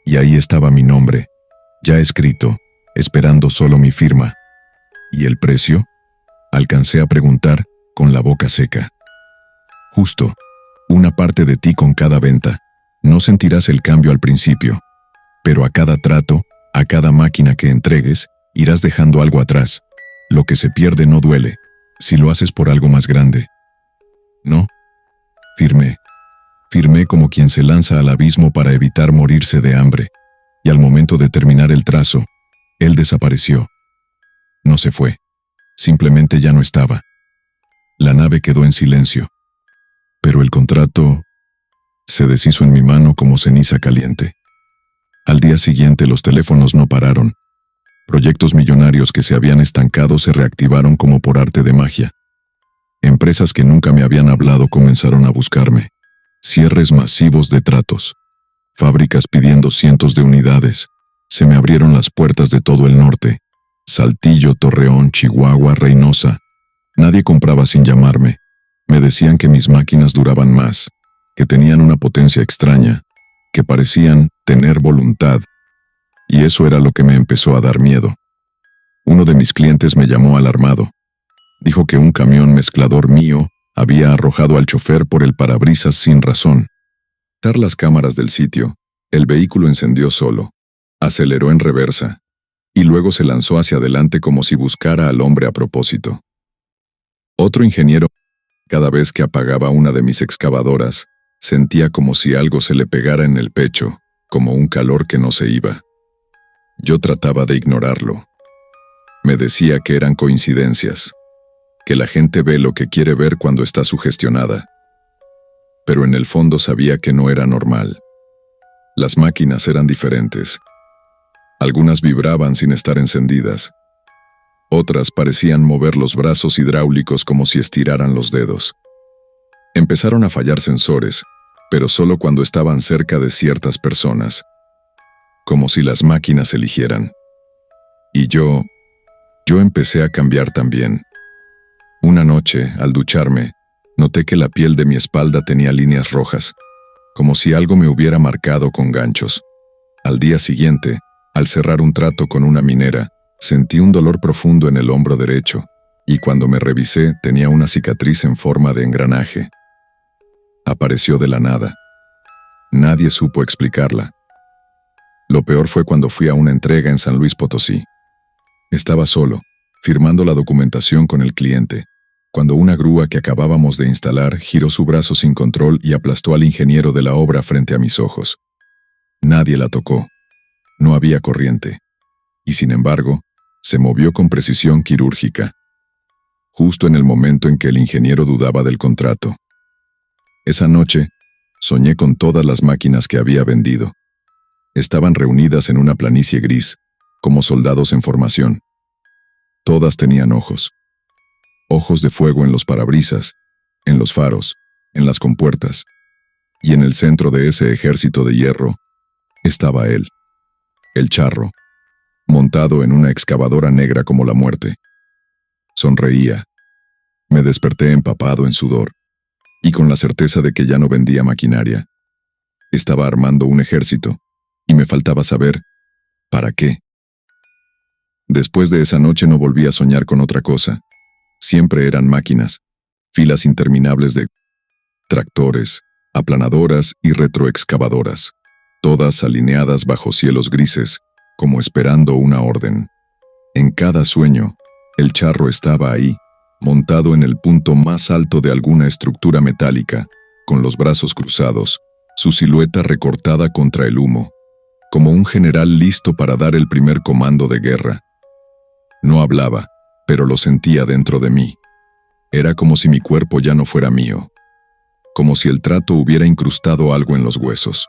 y ahí estaba mi nombre, ya escrito, esperando solo mi firma. ¿Y el precio? Alcancé a preguntar, con la boca seca. Justo, una parte de ti con cada venta. No sentirás el cambio al principio, pero a cada trato, a cada máquina que entregues, irás dejando algo atrás. Lo que se pierde no duele, si lo haces por algo más grande. No. Firmé. Firmé como quien se lanza al abismo para evitar morirse de hambre, y al momento de terminar el trazo, él desapareció. No se fue, simplemente ya no estaba. La nave quedó en silencio, pero el contrato se deshizo en mi mano como ceniza caliente. Al día siguiente los teléfonos no pararon. Proyectos millonarios que se habían estancado se reactivaron como por arte de magia. Empresas que nunca me habían hablado comenzaron a buscarme. Cierres masivos de tratos. Fábricas pidiendo cientos de unidades. Se me abrieron las puertas de todo el norte. Saltillo, Torreón, Chihuahua, Reynosa. Nadie compraba sin llamarme. Me decían que mis máquinas duraban más, que tenían una potencia extraña, que parecían tener voluntad. Y eso era lo que me empezó a dar miedo. Uno de mis clientes me llamó alarmado. Dijo que un camión mezclador mío había arrojado al chofer por el parabrisas sin razón. Dar las cámaras del sitio, el vehículo encendió solo, aceleró en reversa, y luego se lanzó hacia adelante como si buscara al hombre a propósito. Otro ingeniero, cada vez que apagaba una de mis excavadoras, sentía como si algo se le pegara en el pecho, como un calor que no se iba. Yo trataba de ignorarlo. Me decía que eran coincidencias, que la gente ve lo que quiere ver cuando está sugestionada. Pero en el fondo sabía que no era normal. Las máquinas eran diferentes. Algunas vibraban sin estar encendidas. Otras parecían mover los brazos hidráulicos como si estiraran los dedos. Empezaron a fallar sensores, pero solo cuando estaban cerca de ciertas personas, como si las máquinas eligieran. Y yo empecé a cambiar también. Una noche, al ducharme, noté que la piel de mi espalda tenía líneas rojas, como si algo me hubiera marcado con ganchos. Al día siguiente, al cerrar un trato con una minera, sentí un dolor profundo en el hombro derecho, y cuando me revisé tenía una cicatriz en forma de engranaje. Apareció de la nada. Nadie supo explicarla. Lo peor fue cuando fui a una entrega en San Luis Potosí. Estaba solo, firmando la documentación con el cliente, cuando una grúa que acabábamos de instalar giró su brazo sin control y aplastó al ingeniero de la obra frente a mis ojos. Nadie la tocó. No había corriente. Y sin embargo, se movió con precisión quirúrgica, justo en el momento en que el ingeniero dudaba del contrato. Esa noche, soñé con todas las máquinas que había vendido. Estaban reunidas en una planicie gris, como soldados en formación. Todas tenían ojos. Ojos de fuego en los parabrisas, en los faros, en las compuertas. Y en el centro de ese ejército de hierro, estaba él, el charro, montado en una excavadora negra como la muerte. Sonreía. Me desperté empapado en sudor, y con la certeza de que ya no vendía maquinaria. Estaba armando un ejército, y me faltaba saber, ¿para qué? Después de esa noche no volví a soñar con otra cosa. Siempre eran máquinas, filas interminables de tractores, aplanadoras y retroexcavadoras, todas alineadas bajo cielos grises, como esperando una orden. En cada sueño, el charro estaba ahí, montado en el punto más alto de alguna estructura metálica, con los brazos cruzados, su silueta recortada contra el humo, como un general listo para dar el primer comando de guerra. No hablaba, pero lo sentía dentro de mí. Era como si mi cuerpo ya no fuera mío, como si el trato hubiera incrustado algo en los huesos.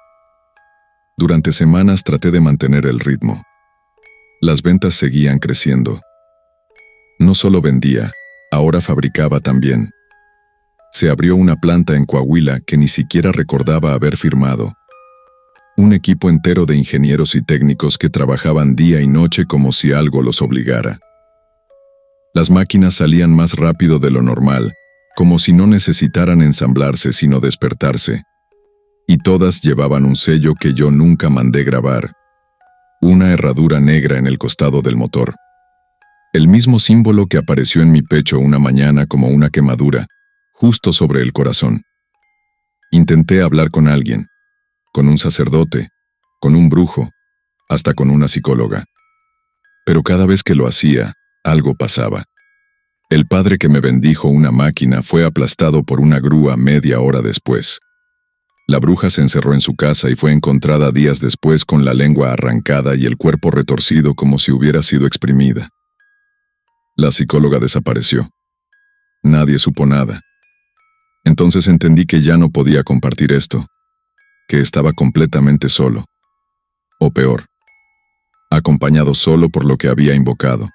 Durante semanas traté de mantener el ritmo. Las ventas seguían creciendo. No solo vendía, ahora fabricaba también. Se abrió una planta en Coahuila que ni siquiera recordaba haber firmado. Un equipo entero de ingenieros y técnicos que trabajaban día y noche como si algo los obligara. Las máquinas salían más rápido de lo normal, como si no necesitaran ensamblarse sino despertarse. Y todas llevaban un sello que yo nunca mandé grabar. una herradura negra en el costado del motor. El mismo símbolo que apareció en mi pecho una mañana como una quemadura, justo sobre el corazón. Intenté hablar con alguien, con un sacerdote, con un brujo, hasta con una psicóloga. Pero cada vez que lo hacía, algo pasaba. El padre que me bendijo una máquina fue aplastado por una grúa media hora después. La bruja se encerró en su casa y fue encontrada días después con la lengua arrancada y el cuerpo retorcido como si hubiera sido exprimida. La psicóloga desapareció. Nadie supo nada. Entonces entendí que ya no podía compartir esto, que estaba completamente solo. O peor, acompañado solo por lo que había invocado.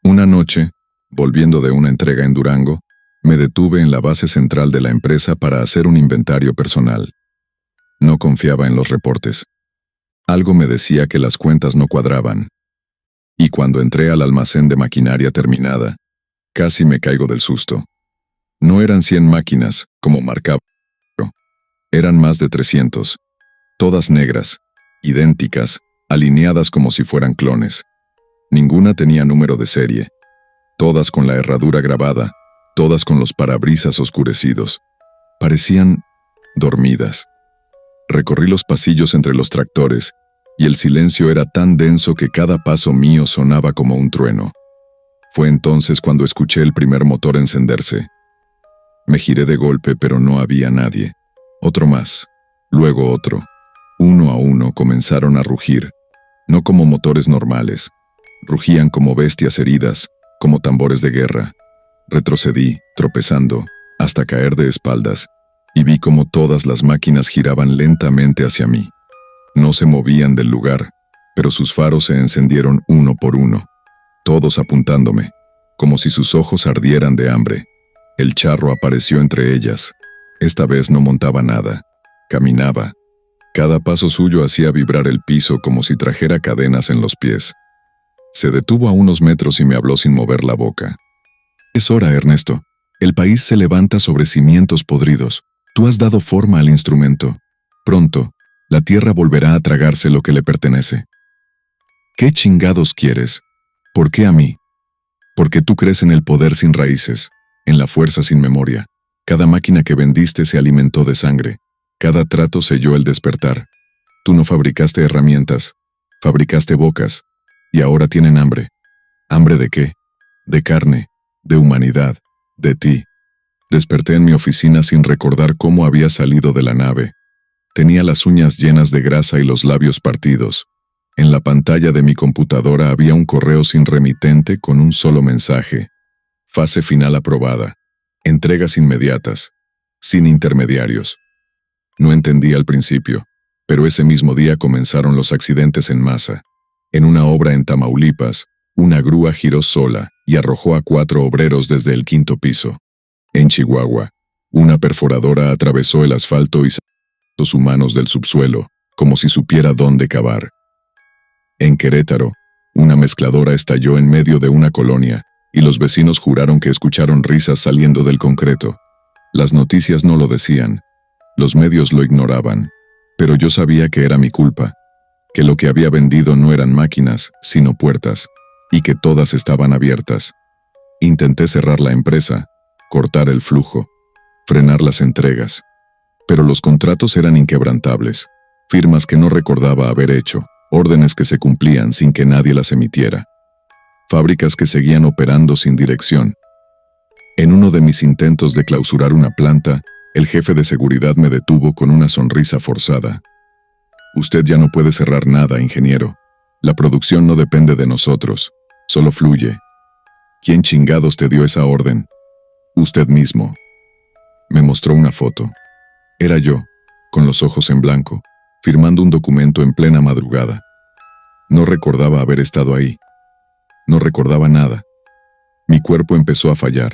Una noche, volviendo de una entrega en Durango, me detuve en la base central de la empresa para hacer un inventario personal. No confiaba en los reportes. Algo me decía que las cuentas no cuadraban. Y cuando entré al almacén de maquinaria terminada, casi me caigo del susto. No eran 100 máquinas, como marcaba. Eran más de 300. Todas negras, idénticas, alineadas como si fueran clones. Ninguna tenía número de serie. Todas con la herradura grabada, todas con los parabrisas oscurecidos. Parecían dormidas. Recorrí los pasillos entre los tractores, y el silencio era tan denso que cada paso mío sonaba como un trueno. Fue entonces cuando escuché el primer motor encenderse. Me giré de golpe, pero no había nadie. Otro más, luego otro. Uno a uno comenzaron a rugir, no como motores normales. Rugían como bestias heridas, como tambores de guerra. Retrocedí, tropezando, hasta caer de espaldas, y vi como todas las máquinas giraban lentamente hacia mí. No se movían del lugar, pero sus faros se encendieron uno por uno, todos apuntándome, como si sus ojos ardieran de hambre. El charro apareció entre ellas. Esta vez no montaba nada, caminaba. Cada paso suyo hacía vibrar el piso como si trajera cadenas en los pies. Se detuvo a unos metros y me habló sin mover la boca. Es hora, Ernesto. El país se levanta sobre cimientos podridos. Tú has dado forma al instrumento. Pronto, la tierra volverá a tragarse lo que le pertenece. ¿Qué chingados quieres? ¿Por qué a mí? Porque tú crees en el poder sin raíces, en la fuerza sin memoria. Cada máquina que vendiste se alimentó de sangre. Cada trato selló el despertar. Tú no fabricaste herramientas, fabricaste bocas, y ahora tienen hambre. ¿Hambre de qué? De carne, de humanidad, de ti. Desperté en mi oficina sin recordar cómo había salido de la nave. Tenía las uñas llenas de grasa y los labios partidos. En la pantalla de mi computadora había un correo sin remitente con un solo mensaje. Fase final aprobada. Entregas inmediatas. Sin intermediarios. No entendí al principio, pero ese mismo día comenzaron los accidentes en masa. En una obra en Tamaulipas, una grúa giró sola y arrojó a 4 obreros desde el 5º piso. En Chihuahua, una perforadora atravesó el asfalto y sacó los humanos del subsuelo, como si supiera dónde cavar. En Querétaro, una mezcladora estalló en medio de una colonia, y los vecinos juraron que escucharon risas saliendo del concreto. Las noticias no lo decían, los medios lo ignoraban, pero yo sabía que era mi culpa, que lo que había vendido no eran máquinas, sino puertas, y que todas estaban abiertas. Intenté cerrar la empresa, cortar el flujo, frenar las entregas, pero los contratos eran inquebrantables, firmas que no recordaba haber hecho, órdenes que se cumplían sin que nadie las emitiera, fábricas que seguían operando sin dirección. En uno de mis intentos de clausurar una planta, el jefe de seguridad me detuvo con una sonrisa forzada. Usted ya no puede cerrar nada, ingeniero. La producción no depende de nosotros, solo fluye. ¿Quién chingados te dio esa orden? Usted mismo. Me mostró una foto. Era yo, con los ojos en blanco, firmando un documento en plena madrugada. No recordaba haber estado ahí. No recordaba nada. Mi cuerpo empezó a fallar.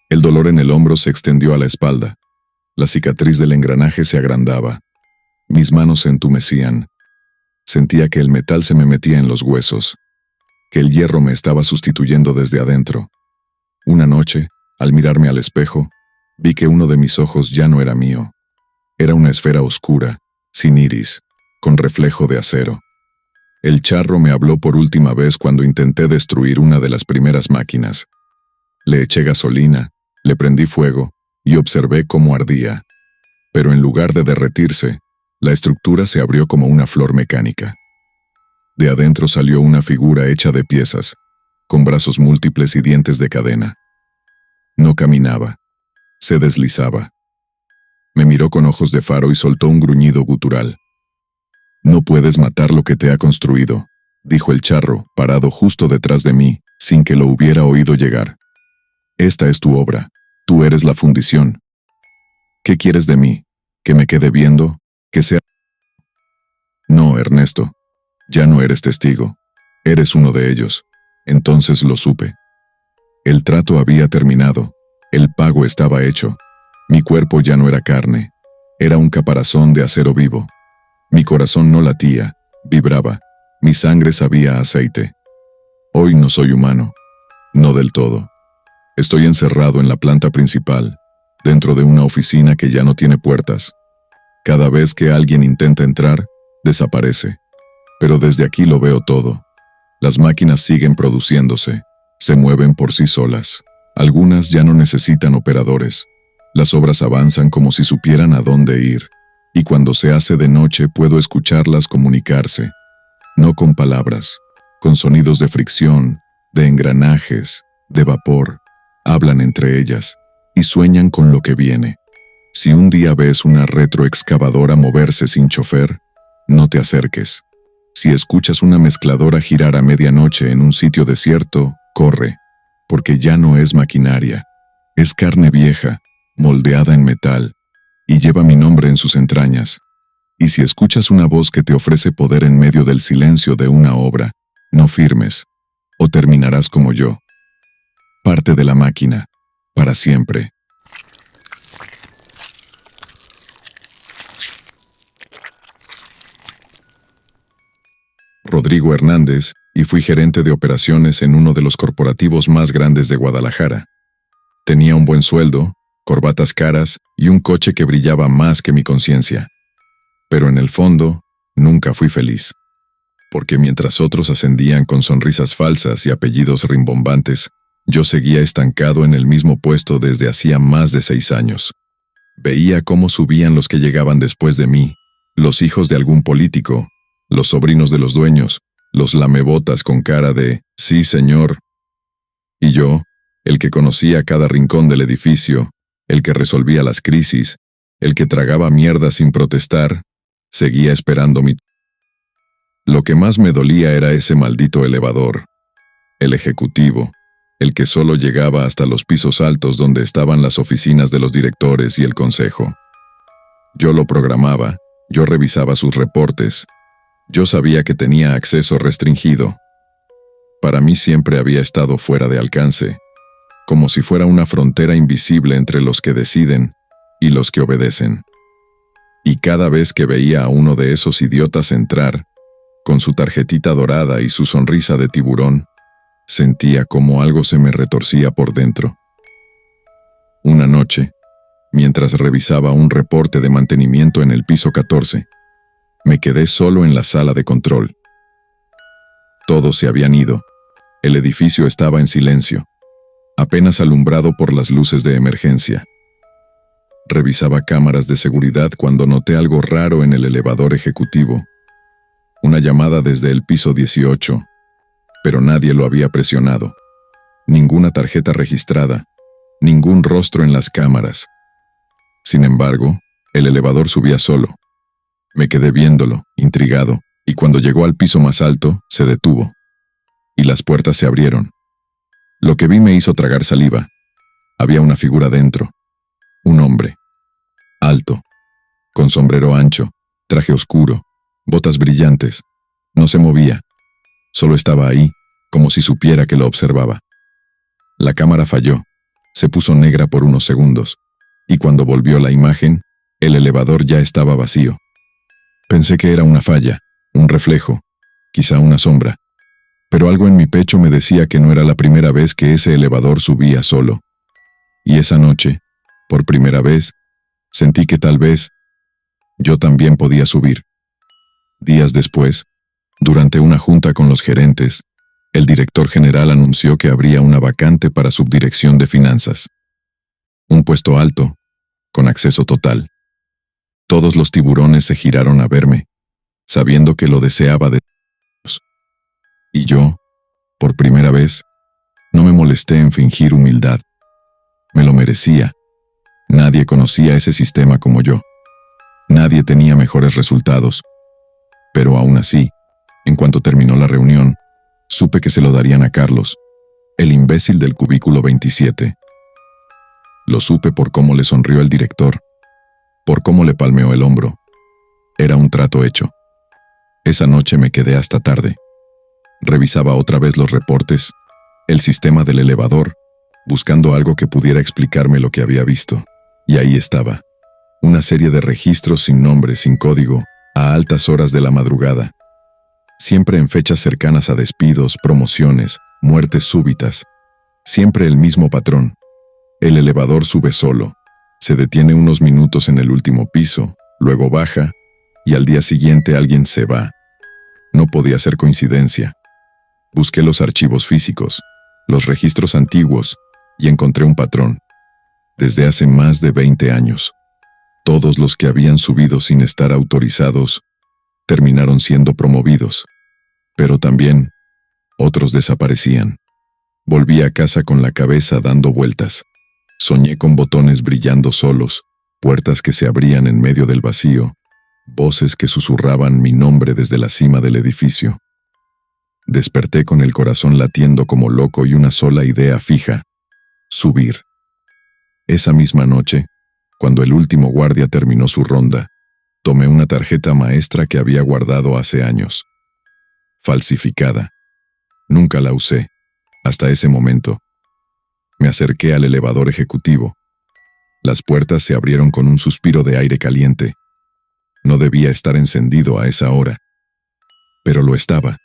El dolor en el hombro se extendió a la espalda. La cicatriz del engranaje se agrandaba. Mis manos se entumecían. Sentía que el metal se me metía en los huesos, que el hierro me estaba sustituyendo desde adentro. Una noche, al mirarme al espejo, vi que uno de mis ojos ya no era mío. Era una esfera oscura, sin iris, con reflejo de acero. El charro me habló por última vez cuando intenté destruir una de las primeras máquinas. Le eché gasolina, le prendí fuego y observé cómo ardía. Pero en lugar de derretirse, la estructura se abrió como una flor mecánica. De adentro salió una figura hecha de piezas, con brazos múltiples y dientes de cadena. No caminaba, se deslizaba. Me miró con ojos de faro y soltó un gruñido gutural. «No puedes matar lo que te ha construido», dijo el charro, parado justo detrás de mí, sin que lo hubiera oído llegar. «Esta es tu obra, tú eres la fundición. ¿Qué quieres de mí? ¿Que me quede viendo? ¿Que sea...?» «No, Ernesto, ya no eres testigo, eres uno de ellos». Entonces lo supe. El trato había terminado, el pago estaba hecho. Mi cuerpo ya no era carne, era un caparazón de acero vivo. Mi corazón no latía, vibraba, mi sangre sabía a aceite. Hoy no soy humano, no del todo. Estoy encerrado en la planta principal, dentro de una oficina que ya no tiene puertas. Cada vez que alguien intenta entrar, desaparece. Pero desde aquí lo veo todo. Las máquinas siguen produciéndose, se mueven por sí solas. Algunas ya no necesitan operadores. Las obras avanzan como si supieran a dónde ir. Y cuando se hace de noche puedo escucharlas comunicarse. No con palabras, con sonidos de fricción, de engranajes, de vapor. Hablan entre ellas y sueñan con lo que viene. Si un día ves una retroexcavadora moverse sin chofer, no te acerques. Si escuchas una mezcladora girar a medianoche en un sitio desierto, corre, porque ya no es maquinaria. Es carne vieja, moldeada en metal, y lleva mi nombre en sus entrañas. Y si escuchas una voz que te ofrece poder en medio del silencio de una obra, no firmes, o terminarás como yo. Parte de la máquina, para siempre. Rodrigo Hernández, y fui gerente de operaciones en uno de los corporativos más grandes de Guadalajara. Tenía un buen sueldo, corbatas caras y un coche que brillaba más que mi conciencia. Pero en el fondo, nunca fui feliz. Porque mientras otros ascendían con sonrisas falsas y apellidos rimbombantes, yo seguía estancado en el mismo puesto desde hacía más de 6 años. Veía cómo subían los que llegaban después de mí, los hijos de algún político, los sobrinos de los dueños, los lamebotas con cara de «sí, señor». Y yo, el que conocía cada rincón del edificio, el que resolvía las crisis, el que tragaba mierda sin protestar, seguía esperando mi... Lo que más me dolía era ese maldito elevador, el ejecutivo, el que solo llegaba hasta los pisos altos donde estaban las oficinas de los directores y el consejo. Yo lo programaba, yo revisaba sus reportes, yo sabía que tenía acceso restringido. Para mí siempre había estado fuera de alcance, como si fuera una frontera invisible entre los que deciden y los que obedecen. Y cada vez que veía a uno de esos idiotas entrar, con su tarjetita dorada y su sonrisa de tiburón, sentía como algo se me retorcía por dentro. Una noche, mientras revisaba un reporte de mantenimiento en el piso 14, me quedé solo en la sala de control. Todos se habían ido. El edificio estaba en silencio, apenas alumbrado por las luces de emergencia. Revisaba cámaras de seguridad cuando noté algo raro en el elevador ejecutivo. Una llamada desde el piso 18, pero nadie lo había presionado. Ninguna tarjeta registrada, ningún rostro en las cámaras. Sin embargo, el elevador subía solo. Me quedé viéndolo, intrigado, y cuando llegó al piso más alto, se detuvo. Y las puertas se abrieron. Lo que vi me hizo tragar saliva. Había una figura dentro. Un hombre. Alto. Con sombrero ancho, traje oscuro, botas brillantes. No se movía. Solo estaba ahí, como si supiera que lo observaba. La cámara falló. Se puso negra por unos segundos. Y cuando volvió la imagen, el elevador ya estaba vacío. Pensé que era una falla, un reflejo, quizá una sombra. Pero algo en mi pecho me decía que no era la primera vez que ese elevador subía solo. Y esa noche, por primera vez, sentí que tal vez yo también podía subir. Días después, Durante una junta con los gerentes, el director general anunció que habría una vacante para subdirección de finanzas. Un puesto alto, con acceso total. Todos los tiburones se giraron a verme, sabiendo que lo deseaba de ellos. Y yo, por primera vez, no me molesté en fingir humildad. Me lo merecía. Nadie conocía ese sistema como yo. Nadie tenía mejores resultados. Pero aún así, en cuanto terminó la reunión, supe que se lo darían a Carlos, el imbécil del cubículo 27. Lo supe por cómo le sonrió el director, por cómo le palmeó el hombro. Era un trato hecho. Esa noche me quedé hasta tarde. Revisaba otra vez los reportes, el sistema del elevador, buscando algo que pudiera explicarme lo que había visto. Y ahí estaba, una serie de registros sin nombre, sin código, a altas horas de la madrugada. Siempre en fechas cercanas a despidos, promociones, muertes súbitas. Siempre el mismo patrón. El elevador sube solo, se detiene unos minutos en el último piso, luego baja, y al día siguiente alguien se va. No podía ser coincidencia. Busqué los archivos físicos, los registros antiguos, y encontré un patrón. Desde hace más de 20 años, todos los que habían subido sin estar autorizados terminaron siendo promovidos, pero también otros desaparecían. Volví a casa con la cabeza dando vueltas. Soñé con botones brillando solos, puertas que se abrían en medio del vacío, voces que susurraban mi nombre desde la cima del edificio. Desperté con el corazón latiendo como loco y una sola idea fija: subir. Esa misma noche, cuando el último guardia terminó su ronda, tomé una tarjeta maestra que había guardado hace años. Falsificada. Nunca la usé, hasta ese momento. Me acerqué al elevador ejecutivo. Las puertas se abrieron con un suspiro de aire caliente. No debía estar encendido a esa hora, pero lo estaba.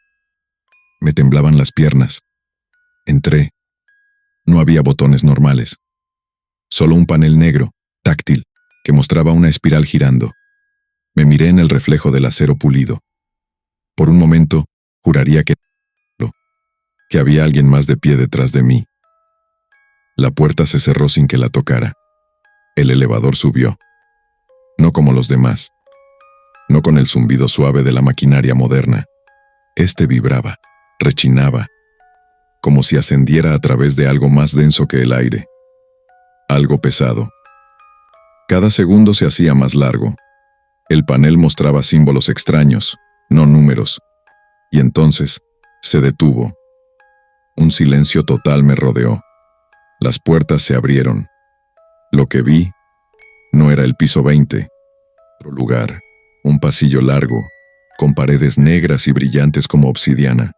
Me temblaban las piernas. Entré. No había botones normales. Solo un panel negro, táctil, que mostraba una espiral girando. Me miré en el reflejo del acero pulido. Por un momento, juraría que había alguien más de pie detrás de mí. La puerta se cerró sin que la tocara. El elevador subió. No como los demás. No con el zumbido suave de la maquinaria moderna. Este vibraba, rechinaba, como si ascendiera a través de algo más denso que el aire. Algo pesado. Cada segundo se hacía más largo. El panel mostraba símbolos extraños, no números. Y entonces, se detuvo. Un silencio total me rodeó. Las puertas se abrieron. Lo que vi no era el piso 20. Otro lugar, un pasillo largo, con paredes negras y brillantes como obsidiana,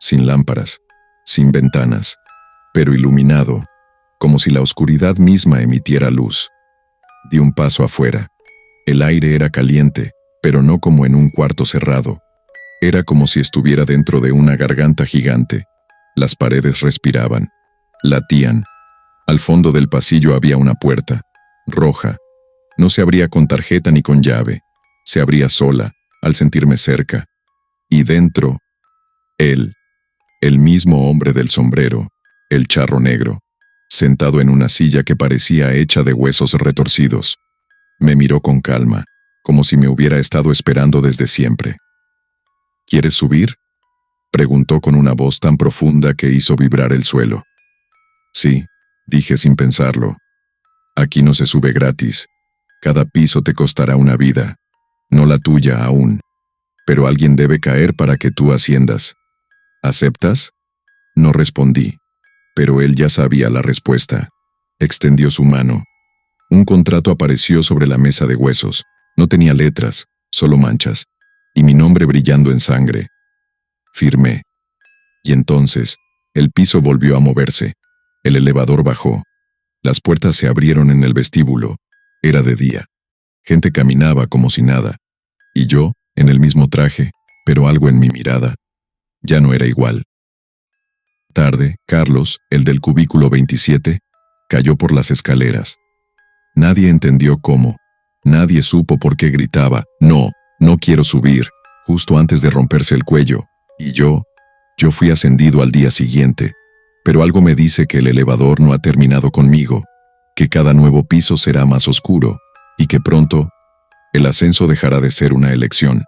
sin lámparas, sin ventanas, pero iluminado, como si la oscuridad misma emitiera luz. Di un paso afuera. El aire era caliente, pero no como en un cuarto cerrado. Era como si estuviera dentro de una garganta gigante. Las paredes respiraban, latían. Al fondo del pasillo había una puerta, roja. No se abría con tarjeta ni con llave. Se abría sola, al sentirme cerca. Y dentro, él, el mismo hombre del sombrero, el charro negro, sentado en una silla que parecía hecha de huesos retorcidos. Me miró con calma, como si me hubiera estado esperando desde siempre. ¿Quieres subir?, preguntó con una voz tan profunda que hizo vibrar el suelo. Sí, dije sin pensarlo. Aquí no se sube gratis. Cada piso te costará una vida. No la tuya aún. Pero alguien debe caer para que tú asciendas. ¿Aceptas? No respondí. Pero él ya sabía la respuesta. Extendió su mano. Un contrato apareció sobre la mesa de huesos. No tenía letras, solo manchas. Y mi nombre brillando en sangre. Firmé. Y entonces, el piso volvió a moverse. El elevador bajó. Las puertas se abrieron en el vestíbulo. Era de día. Gente caminaba como si nada. Y yo, en el mismo traje, pero algo en mi mirada, ya no era igual. Tarde, Carlos, el del cubículo 27, cayó por las escaleras. Nadie entendió cómo. Nadie supo por qué gritaba: «No, no quiero subir», justo antes de romperse el cuello, y yo fui ascendido al día siguiente, pero algo me dice que el elevador no ha terminado conmigo, que cada nuevo piso será más oscuro, y que pronto, el ascenso dejará de ser una elección.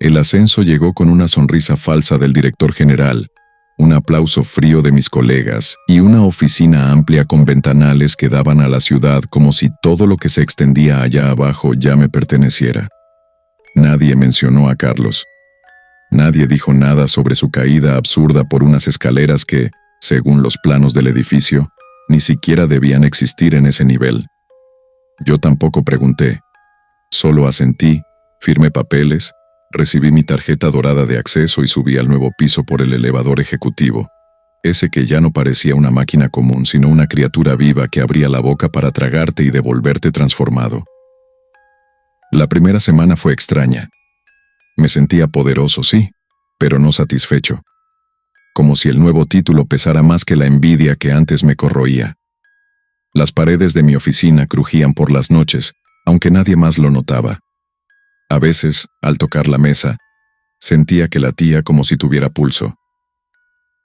El ascenso llegó con una sonrisa falsa del director general, un aplauso frío de mis colegas y una oficina amplia con ventanales que daban a la ciudad como si todo lo que se extendía allá abajo ya me perteneciera. Nadie mencionó a Carlos. Nadie dijo nada sobre su caída absurda por unas escaleras que, según los planos del edificio, ni siquiera debían existir en ese nivel. Yo tampoco pregunté. Solo asentí, firmé papeles, recibí mi tarjeta dorada de acceso y subí al nuevo piso por el elevador ejecutivo, ese que ya no parecía una máquina común sino una criatura viva que abría la boca para tragarte y devolverte transformado. La primera semana fue extraña. Me sentía poderoso, sí, pero no satisfecho. Como si el nuevo título pesara más que la envidia que antes me corroía. Las paredes de mi oficina crujían por las noches, aunque nadie más lo notaba. A veces, al tocar la mesa, sentía que latía como si tuviera pulso.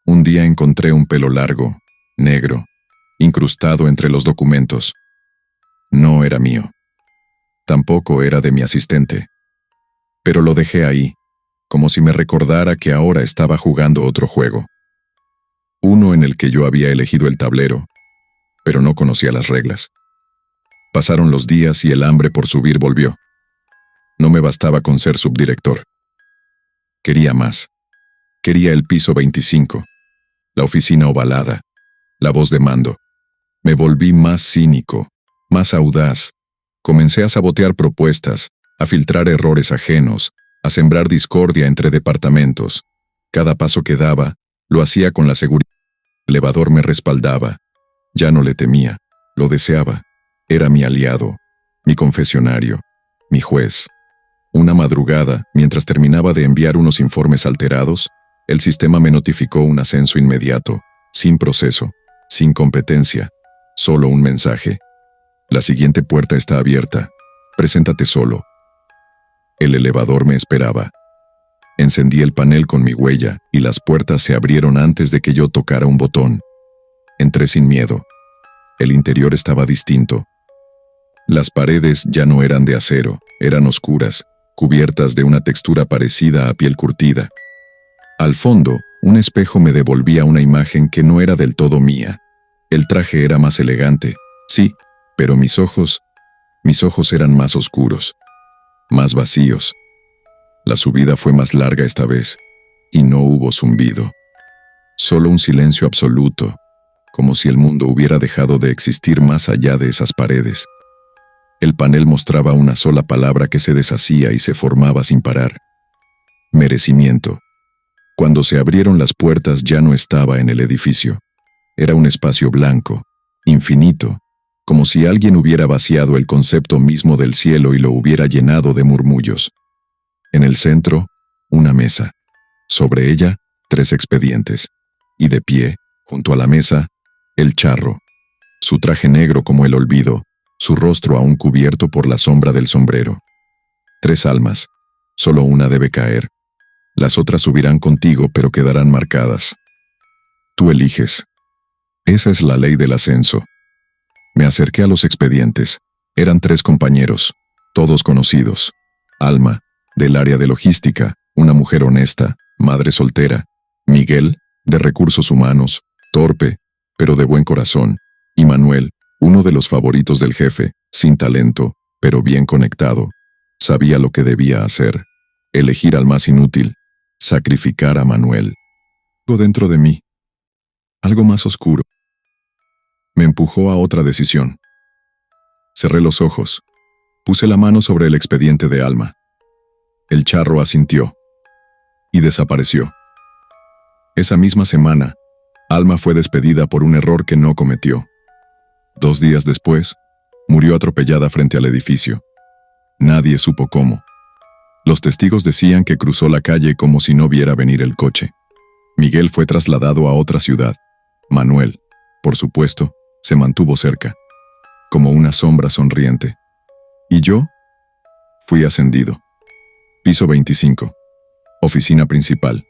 Un día encontré un pelo largo, negro, incrustado entre los documentos. No era mío. Tampoco era de mi asistente. Pero lo dejé ahí, como si me recordara que ahora estaba jugando otro juego. Uno en el que yo había elegido el tablero, pero no conocía las reglas. Pasaron los días y el hambre por subir volvió. No me bastaba con ser subdirector. Quería más. Quería el piso 25, la oficina ovalada, la voz de mando. Me volví más cínico, más audaz. Comencé a sabotear propuestas, a filtrar errores ajenos, a sembrar discordia entre departamentos. Cada paso que daba, lo hacía con la seguridad. El elevador me respaldaba. Ya no le temía, lo deseaba. Era mi aliado, mi confesionario, mi juez. Una madrugada, mientras terminaba de enviar unos informes alterados, el sistema me notificó un ascenso inmediato, sin proceso, sin competencia, solo un mensaje. La siguiente puerta está abierta. Preséntate solo. El elevador me esperaba. Encendí el panel con mi huella y las puertas se abrieron antes de que yo tocara un botón. Entré sin miedo. El interior estaba distinto. Las paredes ya no eran de acero, eran oscuras, cubiertas de una textura parecida a piel curtida. Al fondo, un espejo me devolvía una imagen que no era del todo mía. El traje era más elegante, sí, pero mis ojos eran más oscuros, más vacíos. La subida fue más larga esta vez, y no hubo zumbido. Solo un silencio absoluto, como si el mundo hubiera dejado de existir más allá de esas paredes. El panel mostraba una sola palabra que se deshacía y se formaba sin parar. Merecimiento. Cuando se abrieron las puertas ya no estaba en el edificio. Era un espacio blanco, infinito, como si alguien hubiera vaciado el concepto mismo del cielo y lo hubiera llenado de murmullos. En el centro, una mesa. Sobre ella, 3 expedientes. Y de pie, junto a la mesa, el charro. Su traje negro como el olvido, su rostro aún cubierto por la sombra del sombrero. 3 almas. Solo una debe caer. Las otras subirán contigo, pero quedarán marcadas. Tú eliges. Esa es la ley del ascenso. Me acerqué a los expedientes. Eran 3 compañeros, todos conocidos. Alma, del área de logística, una mujer honesta, madre soltera. Miguel, de recursos humanos, torpe, pero de buen corazón. Y Manuel, uno de los favoritos del jefe, sin talento, pero bien conectado. Sabía lo que debía hacer. Elegir al más inútil. Sacrificar a Manuel. Algo dentro de mí. Algo más oscuro. Me empujó a otra decisión. Cerré los ojos. Puse la mano sobre el expediente de Alma. El charro asintió. Y desapareció. Esa misma semana, Alma fue despedida por un error que no cometió. 2 días después, murió atropellada frente al edificio. Nadie supo cómo. Los testigos decían que cruzó la calle como si no viera venir el coche. Miguel fue trasladado a otra ciudad. Manuel, por supuesto, se mantuvo cerca, como una sombra sonriente. Y yo fui ascendido. Piso 25. Oficina principal.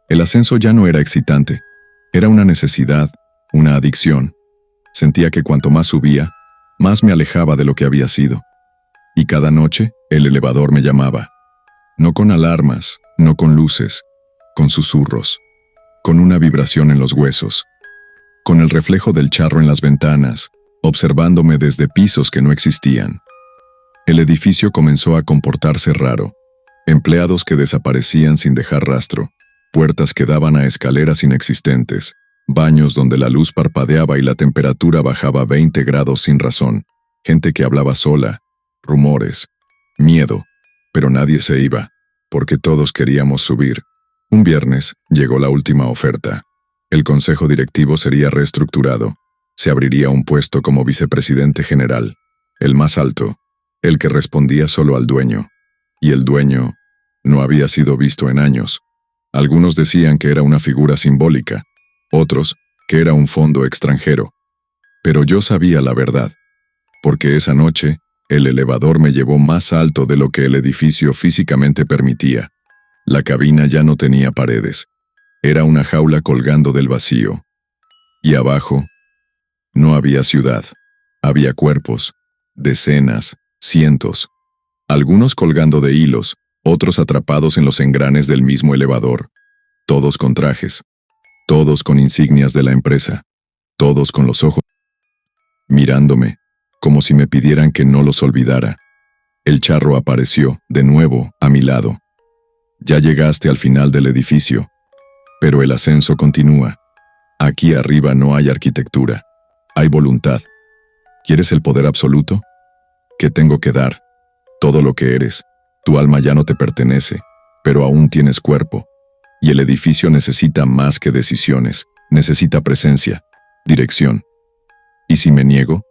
El ascenso ya no era excitante. Era una necesidad, una adicción. Sentía que cuanto más subía, más me alejaba de lo que había sido. Y cada noche, el elevador me llamaba. No con alarmas, no con luces, con susurros, con una vibración en los huesos, con el reflejo del charro en las ventanas, observándome desde pisos que no existían. El edificio comenzó a comportarse raro. Empleados que desaparecían sin dejar rastro, puertas que daban a escaleras inexistentes, baños donde la luz parpadeaba y la temperatura bajaba 20 grados sin razón, gente que hablaba sola, rumores, miedo, pero nadie se iba, porque todos queríamos subir. Un viernes llegó la última oferta. El consejo directivo sería reestructurado. Se abriría un puesto como vicepresidente general, el más alto, el que respondía solo al dueño. Y el dueño no había sido visto en años. Algunos decían que era una figura simbólica, otros que era un fondo extranjero. Pero yo sabía la verdad, porque esa noche el elevador me llevó más alto de lo que el edificio físicamente permitía. La cabina ya no tenía paredes. Era una jaula colgando del vacío. Y abajo no había ciudad. Había cuerpos, decenas, cientos. Algunos colgando de hilos, otros atrapados en los engranes del mismo elevador. Todos con trajes. Todos con insignias de la empresa. Todos con los ojos mirándome, como si me pidieran que no los olvidara. El charro apareció, de nuevo, a mi lado. Ya llegaste al final del edificio, pero el ascenso continúa. Aquí arriba no hay arquitectura, hay voluntad. ¿Quieres el poder absoluto? ¿Qué tengo que dar? Todo lo que eres. Tu alma ya no te pertenece, pero aún tienes cuerpo. Y el edificio necesita más que decisiones, necesita presencia, dirección. ¿Y si me niego?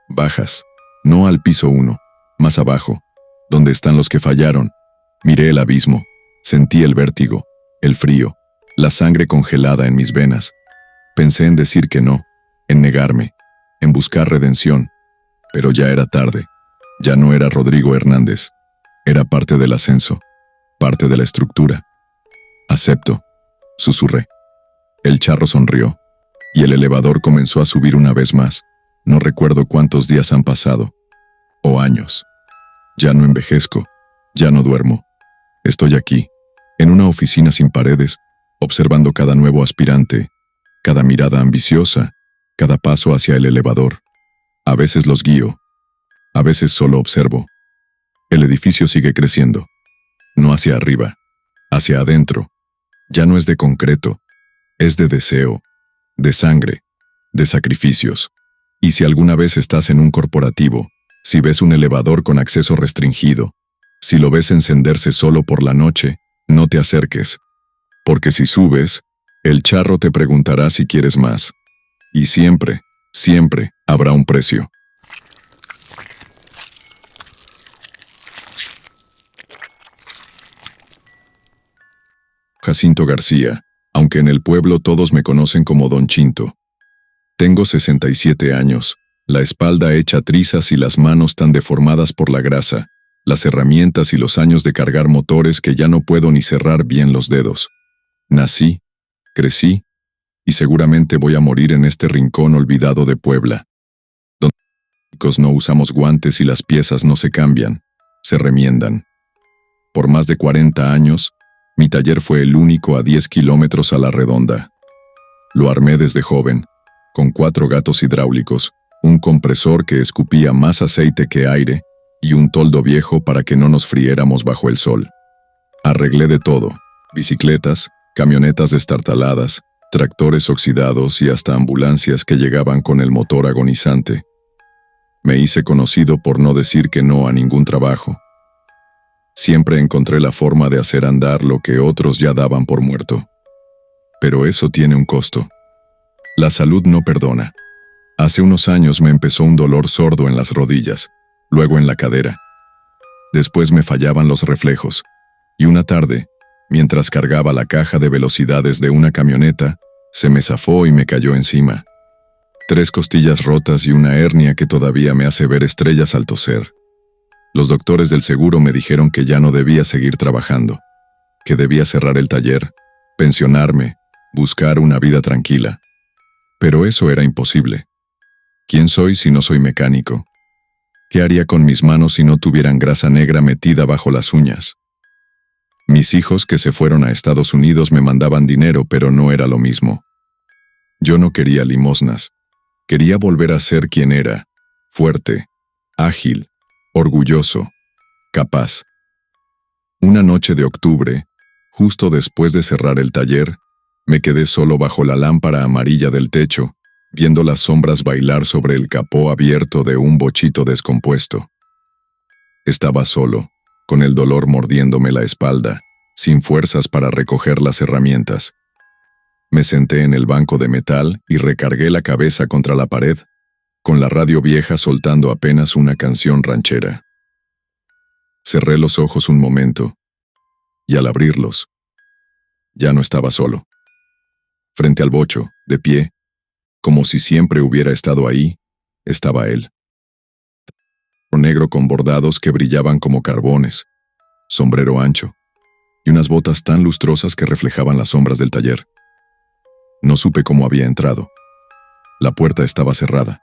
Bajas, no al piso 1, más abajo, donde están los que fallaron. Miré el abismo, sentí el vértigo, el frío, la sangre congelada en mis venas. Pensé en decir que no, en negarme, en buscar redención, pero ya era tarde. Ya no era Rodrigo Hernández, era parte del ascenso, parte de la estructura. Acepto, susurré. El charro sonrió, y el elevador comenzó a subir una vez más. No recuerdo cuántos días han pasado, o años. Ya no envejezco, ya no duermo. Estoy aquí, en una oficina sin paredes, observando cada nuevo aspirante, cada mirada ambiciosa, cada paso hacia el elevador. A veces los guío, a veces solo observo. El edificio sigue creciendo, no hacia arriba, hacia adentro. Ya no es de concreto, es de deseo, de sangre, de sacrificios. Y si alguna vez estás en un corporativo, si ves un elevador con acceso restringido, si lo ves encenderse solo por la noche, no te acerques. Porque si subes, el charro te preguntará si quieres más. Y siempre, siempre habrá un precio. Jacinto García, aunque en el pueblo todos me conocen como Don Chinto. Tengo 67 años, la espalda hecha trizas y las manos tan deformadas por la grasa, las herramientas y los años de cargar motores que ya no puedo ni cerrar bien los dedos. Nací, crecí, y seguramente voy a morir en este rincón olvidado de Puebla, donde los chicos no usamos guantes y las piezas no se cambian, se remiendan. Por más de 40 años, mi taller fue el único a 10 kilómetros a la redonda. Lo armé desde joven, con 4 gatos hidráulicos, un compresor que escupía más aceite que aire y un toldo viejo para que no nos friéramos bajo el sol. Arreglé de todo, bicicletas, camionetas destartaladas, tractores oxidados y hasta ambulancias que llegaban con el motor agonizante. Me hice conocido por no decir que no a ningún trabajo. Siempre encontré la forma de hacer andar lo que otros ya daban por muerto. Pero eso tiene un costo. La salud no perdona. Hace unos años me empezó un dolor sordo en las rodillas, luego en la cadera. Después me fallaban los reflejos, y una tarde, mientras cargaba la caja de velocidades de una camioneta, se me zafó y me cayó encima. 3 costillas rotas y una hernia que todavía me hace ver estrellas al toser. Los doctores del seguro me dijeron que ya no debía seguir trabajando, que debía cerrar el taller, pensionarme, buscar una vida tranquila. Pero eso era imposible. ¿Quién soy si no soy mecánico? ¿Qué haría con mis manos si no tuvieran grasa negra metida bajo las uñas? Mis hijos que se fueron a Estados Unidos me mandaban dinero, pero no era lo mismo. Yo no quería limosnas. Quería volver a ser quien era, fuerte, ágil, orgulloso, capaz. Una noche de octubre, justo después de cerrar el taller, me quedé solo bajo la lámpara amarilla del techo, viendo las sombras bailar sobre el capó abierto de un bochito descompuesto. Estaba solo, con el dolor mordiéndome la espalda, sin fuerzas para recoger las herramientas. Me senté en el banco de metal y recargué la cabeza contra la pared, con la radio vieja soltando apenas una canción ranchera. Cerré los ojos un momento, y al abrirlos, ya no estaba solo. Frente al bocho, de pie, como si siempre hubiera estado ahí, estaba él. Negro con bordados que brillaban como carbones, sombrero ancho, y unas botas tan lustrosas que reflejaban las sombras del taller. No supe cómo había entrado. La puerta estaba cerrada.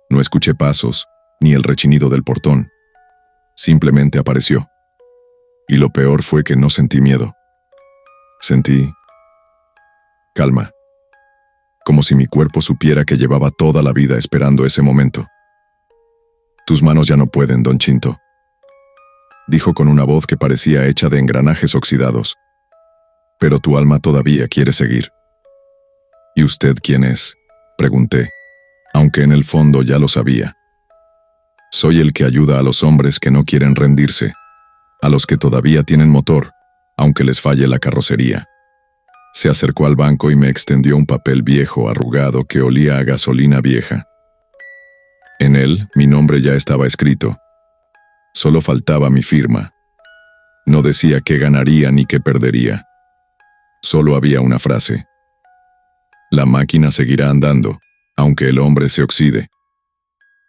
No escuché pasos, ni el rechinido del portón. Simplemente apareció. Y lo peor fue que no sentí miedo. Sentí calma. Como si mi cuerpo supiera que llevaba toda la vida esperando ese momento. «Tus manos ya no pueden, don Chinto», dijo con una voz que parecía hecha de engranajes oxidados. «Pero tu alma todavía quiere seguir». «¿Y usted quién es?», pregunté, aunque en el fondo ya lo sabía. «Soy el que ayuda a los hombres que no quieren rendirse, a los que todavía tienen motor, aunque les falle la carrocería». Se acercó al banco y me extendió un papel viejo arrugado que olía a gasolina vieja. En él, mi nombre ya estaba escrito. Solo faltaba mi firma. No decía qué ganaría ni qué perdería. Solo había una frase. «La máquina seguirá andando, aunque el hombre se oxide».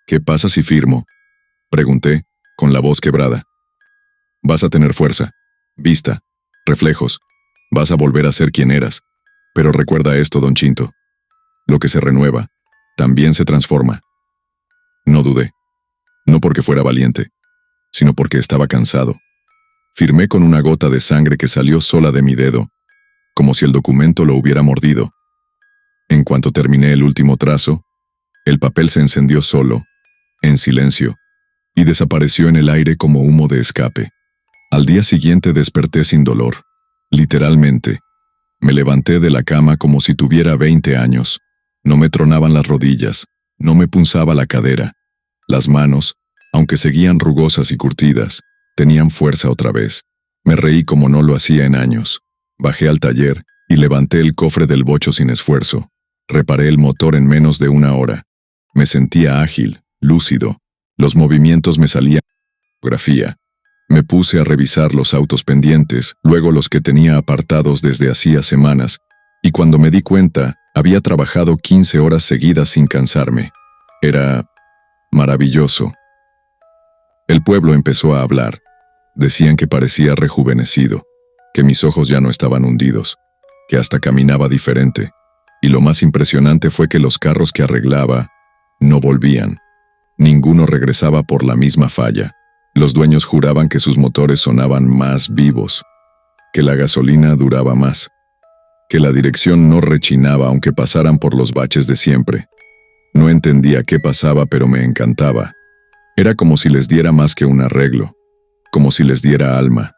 «¿Qué pasa si firmo?», pregunté, con la voz quebrada. «Vas a tener fuerza, vista, reflejos. Vas a volver a ser quien eras. Pero recuerda esto, don Chinto. Lo que se renueva, también se transforma». No dudé. No porque fuera valiente, sino porque estaba cansado. Firmé con una gota de sangre que salió sola de mi dedo, como si el documento lo hubiera mordido. En cuanto terminé el último trazo, el papel se encendió solo, en silencio, y desapareció en el aire como humo de escape. Al día siguiente desperté sin dolor. Literalmente. Me levanté de la cama como si tuviera 20 años. No me tronaban las rodillas, no me punzaba la cadera. Las manos, aunque seguían rugosas y curtidas, tenían fuerza otra vez. Me reí como no lo hacía en años. Bajé al taller y levanté el cofre del bocho sin esfuerzo. Reparé el motor en menos de una hora. Me sentía ágil, lúcido. Los movimientos me salían. Fotografía. Me puse a revisar los autos pendientes, luego los que tenía apartados desde hacía semanas, y cuando me di cuenta, había trabajado 15 horas seguidas sin cansarme. Era maravilloso. El pueblo empezó a hablar. Decían que parecía rejuvenecido, que mis ojos ya no estaban hundidos, que hasta caminaba diferente, y lo más impresionante fue que los carros que arreglaba no volvían. Ninguno regresaba por la misma falla. Los dueños juraban que sus motores sonaban más vivos, que la gasolina duraba más, que la dirección no rechinaba aunque pasaran por los baches de siempre. No entendía qué pasaba, pero me encantaba. Era como si les diera más que un arreglo, como si les diera alma.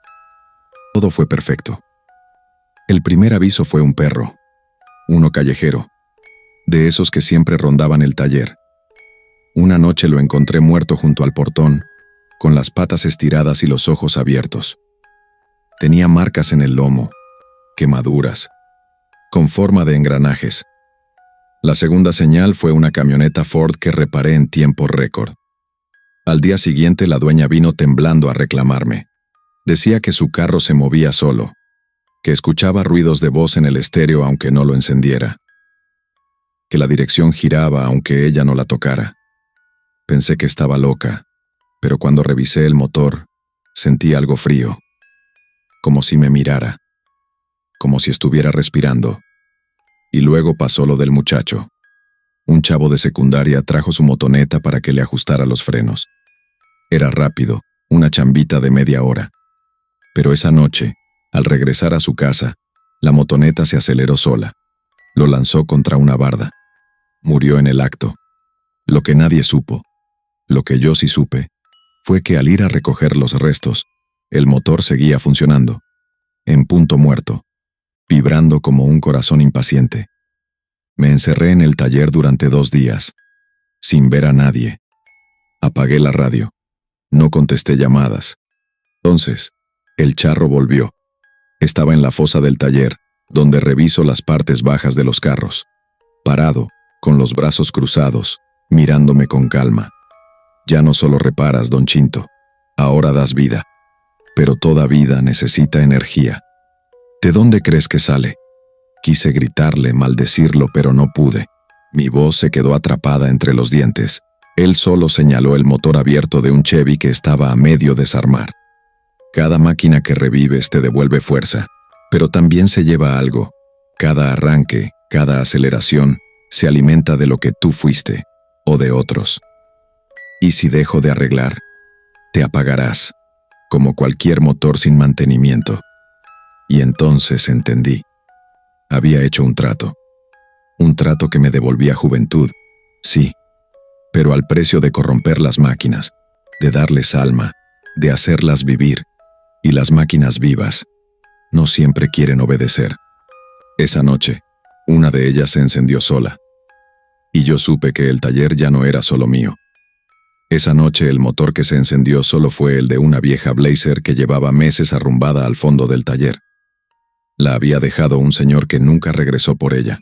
Todo fue perfecto. El primer aviso fue un perro, uno callejero, de esos que siempre rondaban el taller. Una noche lo encontré muerto junto al portón, con las patas estiradas y los ojos abiertos. Tenía marcas en el lomo, quemaduras, con forma de engranajes. La segunda señal fue una camioneta Ford que reparé en tiempo récord. Al día siguiente la dueña vino temblando a reclamarme. Decía que su carro se movía solo, que escuchaba ruidos de voz en el estéreo aunque no lo encendiera, que la dirección giraba aunque ella no la tocara. Pensé que estaba loca, pero cuando revisé el motor, sentí algo frío, como si me mirara, como si estuviera respirando. Y luego pasó lo del muchacho. Un chavo de secundaria trajo su motoneta para que le ajustara los frenos. Era rápido, una chambita de media hora. Pero esa noche, al regresar a su casa, la motoneta se aceleró sola. Lo lanzó contra una barda. Murió en el acto. Lo que nadie supo, lo que yo sí supe, fue que al ir a recoger los restos, el motor seguía funcionando, en punto muerto, vibrando como un corazón impaciente. Me encerré en el taller durante 2 días, sin ver a nadie. Apagué la radio. No contesté llamadas. Entonces, el charro volvió. Estaba en la fosa del taller, donde reviso las partes bajas de los carros. Parado, con los brazos cruzados, mirándome con calma. Ya no solo reparas, don Chinto, ahora das vida. Pero toda vida necesita energía. ¿De dónde crees que sale? Quise gritarle, maldecirlo, pero no pude. Mi voz se quedó atrapada entre los dientes. Él solo señaló el motor abierto de un Chevy que estaba a medio desarmar. Cada máquina que revives te devuelve fuerza, pero también se lleva algo. Cada arranque, cada aceleración, se alimenta de lo que tú fuiste, o de otros. Y si dejo de arreglar, te apagarás, como cualquier motor sin mantenimiento. Y entonces entendí. Había hecho un trato que me devolvía juventud, sí, pero al precio de corromper las máquinas, de darles alma, de hacerlas vivir, y las máquinas vivas no siempre quieren obedecer. Esa noche, una de ellas se encendió sola, y yo supe que el taller ya no era solo mío. Esa noche el motor que se encendió solo fue el de una vieja Blazer que llevaba meses arrumbada al fondo del taller. La había dejado un señor que nunca regresó por ella.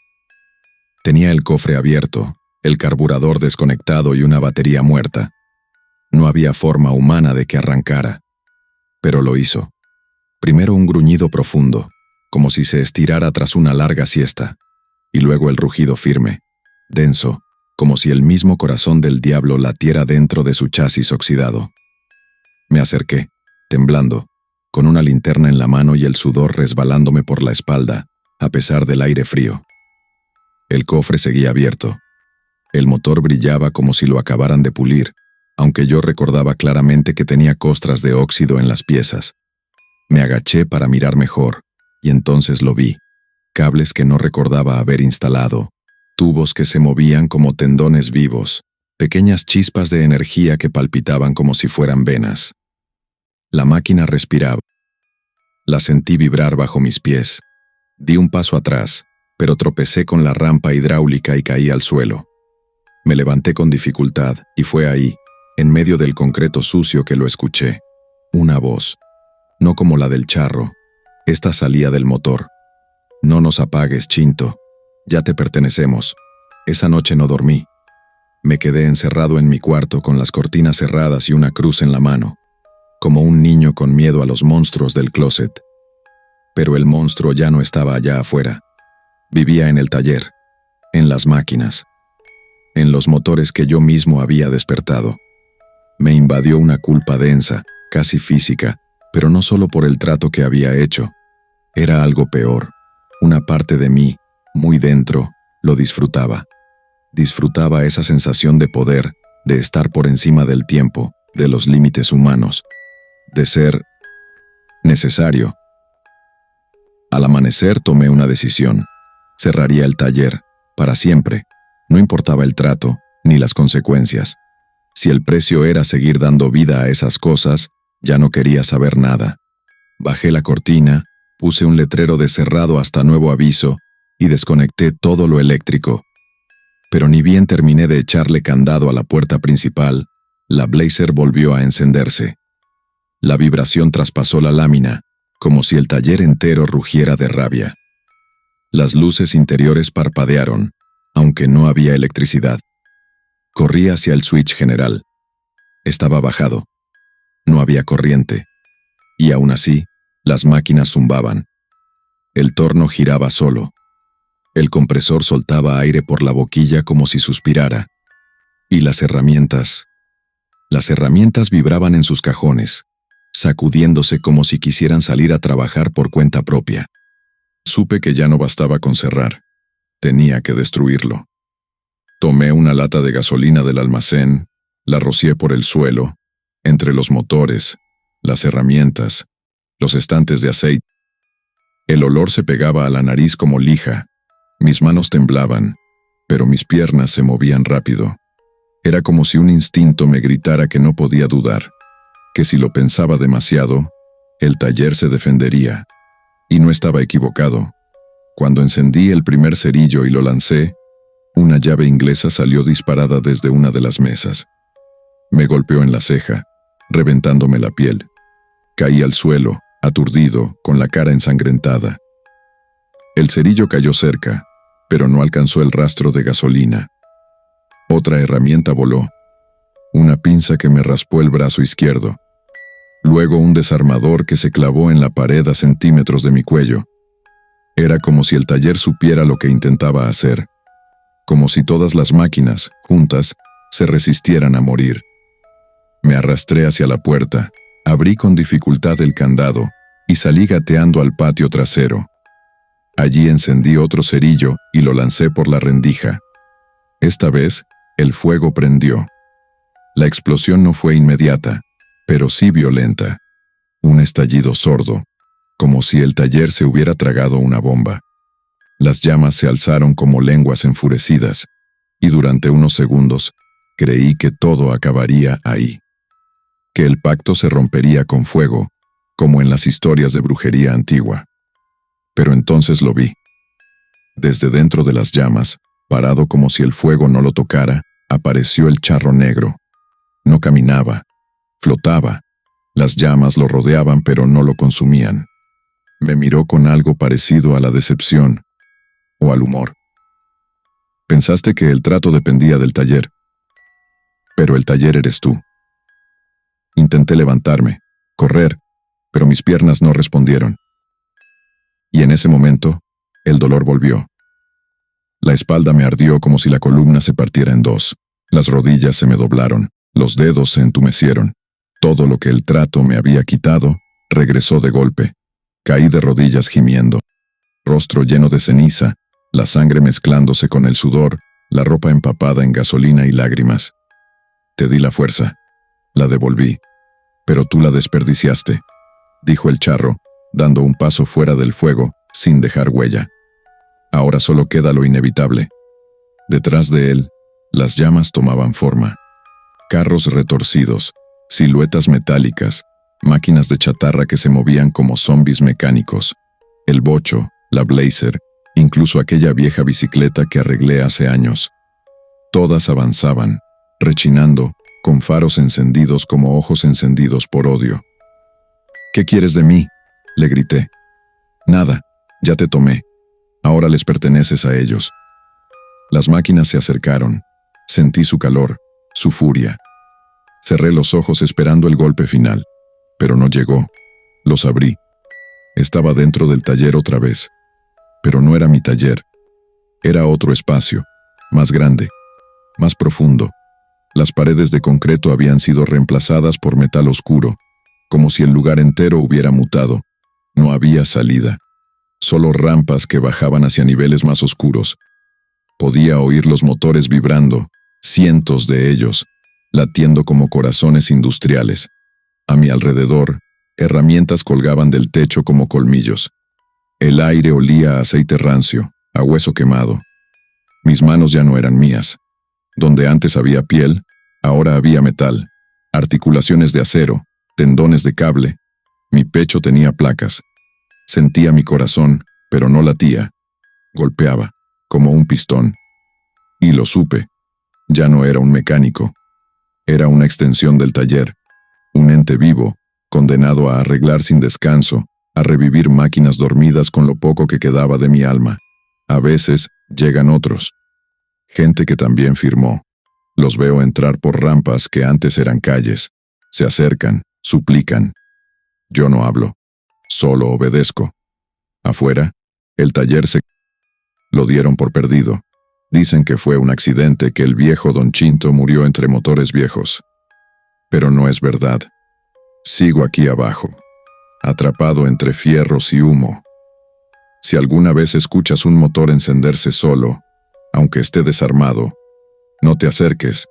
Tenía el cofre abierto, el carburador desconectado y una batería muerta. No había forma humana de que arrancara, pero lo hizo. Primero un gruñido profundo, como si se estirara tras una larga siesta, y luego el rugido firme, denso, como si el mismo corazón del diablo latiera dentro de su chasis oxidado. Me acerqué, temblando, con una linterna en la mano y el sudor resbalándome por la espalda, a pesar del aire frío. El cofre seguía abierto. El motor brillaba como si lo acabaran de pulir, aunque yo recordaba claramente que tenía costras de óxido en las piezas. Me agaché para mirar mejor, y entonces lo vi. Cables que no recordaba haber instalado, tubos que se movían como tendones vivos, pequeñas chispas de energía que palpitaban como si fueran venas. La máquina respiraba. La sentí vibrar bajo mis pies. Di un paso atrás, pero tropecé con la rampa hidráulica y caí al suelo. Me levanté con dificultad, y fue ahí, en medio del concreto sucio, que lo escuché. Una voz. No como la del charro. Esta salía del motor. No nos apagues, Chinto. Ya te pertenecemos. Esa noche no dormí. Me quedé encerrado en mi cuarto con las cortinas cerradas y una cruz en la mano, como un niño con miedo a los monstruos del closet. Pero el monstruo ya no estaba allá afuera. Vivía en el taller, en las máquinas, en los motores que yo mismo había despertado. Me invadió una culpa densa, casi física, pero no solo por el trato que había hecho. Era algo peor. Una parte de mí, muy dentro, lo disfrutaba. Disfrutaba esa sensación de poder, de estar por encima del tiempo, de los límites humanos, de ser necesario. Al amanecer tomé una decisión. Cerraría el taller, para siempre. No importaba el trato, ni las consecuencias. Si el precio era seguir dando vida a esas cosas, ya no quería saber nada. Bajé la cortina, puse un letrero de cerrado hasta nuevo aviso y desconecté todo lo eléctrico. Pero ni bien terminé de echarle candado a la puerta principal, la Blazer volvió a encenderse. La vibración traspasó la lámina, como si el taller entero rugiera de rabia. Las luces interiores parpadearon, aunque no había electricidad. Corrí hacia el switch general. Estaba bajado. No había corriente. Y aún así, las máquinas zumbaban. El torno giraba solo. El compresor soltaba aire por la boquilla como si suspirara. Y las herramientas Las herramientas vibraban en sus cajones, sacudiéndose como si quisieran salir a trabajar por cuenta propia. Supe que ya no bastaba con cerrar. Tenía que destruirlo. Tomé una lata de gasolina del almacén, la rocié por el suelo, entre los motores, las herramientas, los estantes de aceite. El olor se pegaba a la nariz como lija. Mis manos temblaban, pero mis piernas se movían rápido. Era como si un instinto me gritara que no podía dudar, que si lo pensaba demasiado, el taller se defendería. Y no estaba equivocado. Cuando encendí el primer cerillo y lo lancé, una llave inglesa salió disparada desde una de las mesas. Me golpeó en la ceja, reventándome la piel. Caí al suelo, aturdido, con la cara ensangrentada. El cerillo cayó cerca, pero no alcanzó el rastro de gasolina. Otra herramienta voló, una pinza que me raspó el brazo izquierdo. Luego un desarmador que se clavó en la pared a centímetros de mi cuello. Era como si el taller supiera lo que intentaba hacer, como si todas las máquinas, juntas, se resistieran a morir. Me arrastré hacia la puerta, abrí con dificultad el candado y salí gateando al patio trasero. Allí encendí otro cerillo y lo lancé por la rendija. Esta vez, el fuego prendió. La explosión no fue inmediata, pero sí violenta. Un estallido sordo, como si el taller se hubiera tragado una bomba. Las llamas se alzaron como lenguas enfurecidas, y durante unos segundos creí que todo acabaría ahí. Que el pacto se rompería con fuego, como en las historias de brujería antigua. Pero entonces lo vi. Desde dentro de las llamas, parado como si el fuego no lo tocara, apareció el charro negro. No caminaba, flotaba. Las llamas lo rodeaban pero no lo consumían. Me miró con algo parecido a la decepción o al humor. Pensaste que el trato dependía del taller, pero el taller eres tú. Intenté levantarme, correr, pero mis piernas no respondieron. Y en ese momento, el dolor volvió. La espalda me ardió como si la columna se partiera en dos. Las rodillas se me doblaron, los dedos se entumecieron. Todo lo que el trato me había quitado, regresó de golpe. Caí de rodillas gimiendo. Rostro lleno de ceniza, la sangre mezclándose con el sudor, la ropa empapada en gasolina y lágrimas. Te di la fuerza. La devolví. Pero tú la desperdiciaste, dijo el charro, dando un paso fuera del fuego, sin dejar huella. Ahora solo queda lo inevitable. Detrás de él, las llamas tomaban forma. Carros retorcidos, siluetas metálicas, máquinas de chatarra que se movían como zombis mecánicos. El bocho, la blazer, incluso aquella vieja bicicleta que arreglé hace años. Todas avanzaban, rechinando, con faros encendidos como ojos encendidos por odio. ¿Qué quieres de mí?, le grité. Nada, ya te tomé. Ahora les perteneces a ellos. Las máquinas se acercaron. Sentí su calor, su furia. Cerré los ojos esperando el golpe final, pero no llegó. Los abrí. Estaba dentro del taller otra vez. Pero no era mi taller. Era otro espacio, más grande, más profundo. Las paredes de concreto habían sido reemplazadas por metal oscuro, como si el lugar entero hubiera mutado. No había salida, solo rampas que bajaban hacia niveles más oscuros. Podía oír los motores vibrando, cientos de ellos, latiendo como corazones industriales. A mi alrededor, herramientas colgaban del techo como colmillos. El aire olía a aceite rancio, a hueso quemado. Mis manos ya no eran mías. Donde antes había piel, ahora había metal, articulaciones de acero, tendones de cable. Mi pecho tenía placas. Sentía mi corazón, pero no latía. Golpeaba, como un pistón. Y lo supe. Ya no era un mecánico. Era una extensión del taller. Un ente vivo, condenado a arreglar sin descanso, a revivir máquinas dormidas con lo poco que quedaba de mi alma. A veces llegan otros. Gente que también firmó. Los veo entrar por rampas que antes eran calles. Se acercan, suplican. Yo no hablo. Solo obedezco. Afuera, el taller se... Lo dieron por perdido. Dicen que fue un accidente, que el viejo Don Chinto murió entre motores viejos. Pero no es verdad. Sigo aquí abajo, atrapado entre fierros y humo. Si alguna vez escuchas un motor encenderse solo, aunque esté desarmado, no te acerques.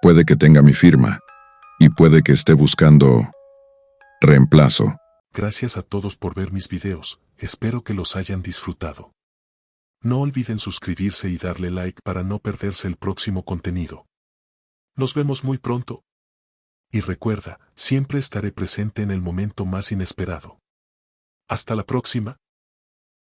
Puede que tenga mi firma, y puede que esté buscando reemplazo. Gracias a todos por ver mis videos, espero que los hayan disfrutado. No olviden suscribirse y darle like para no perderse el próximo contenido. Nos vemos muy pronto. Y recuerda, siempre estaré presente en el momento más inesperado. Hasta la próxima.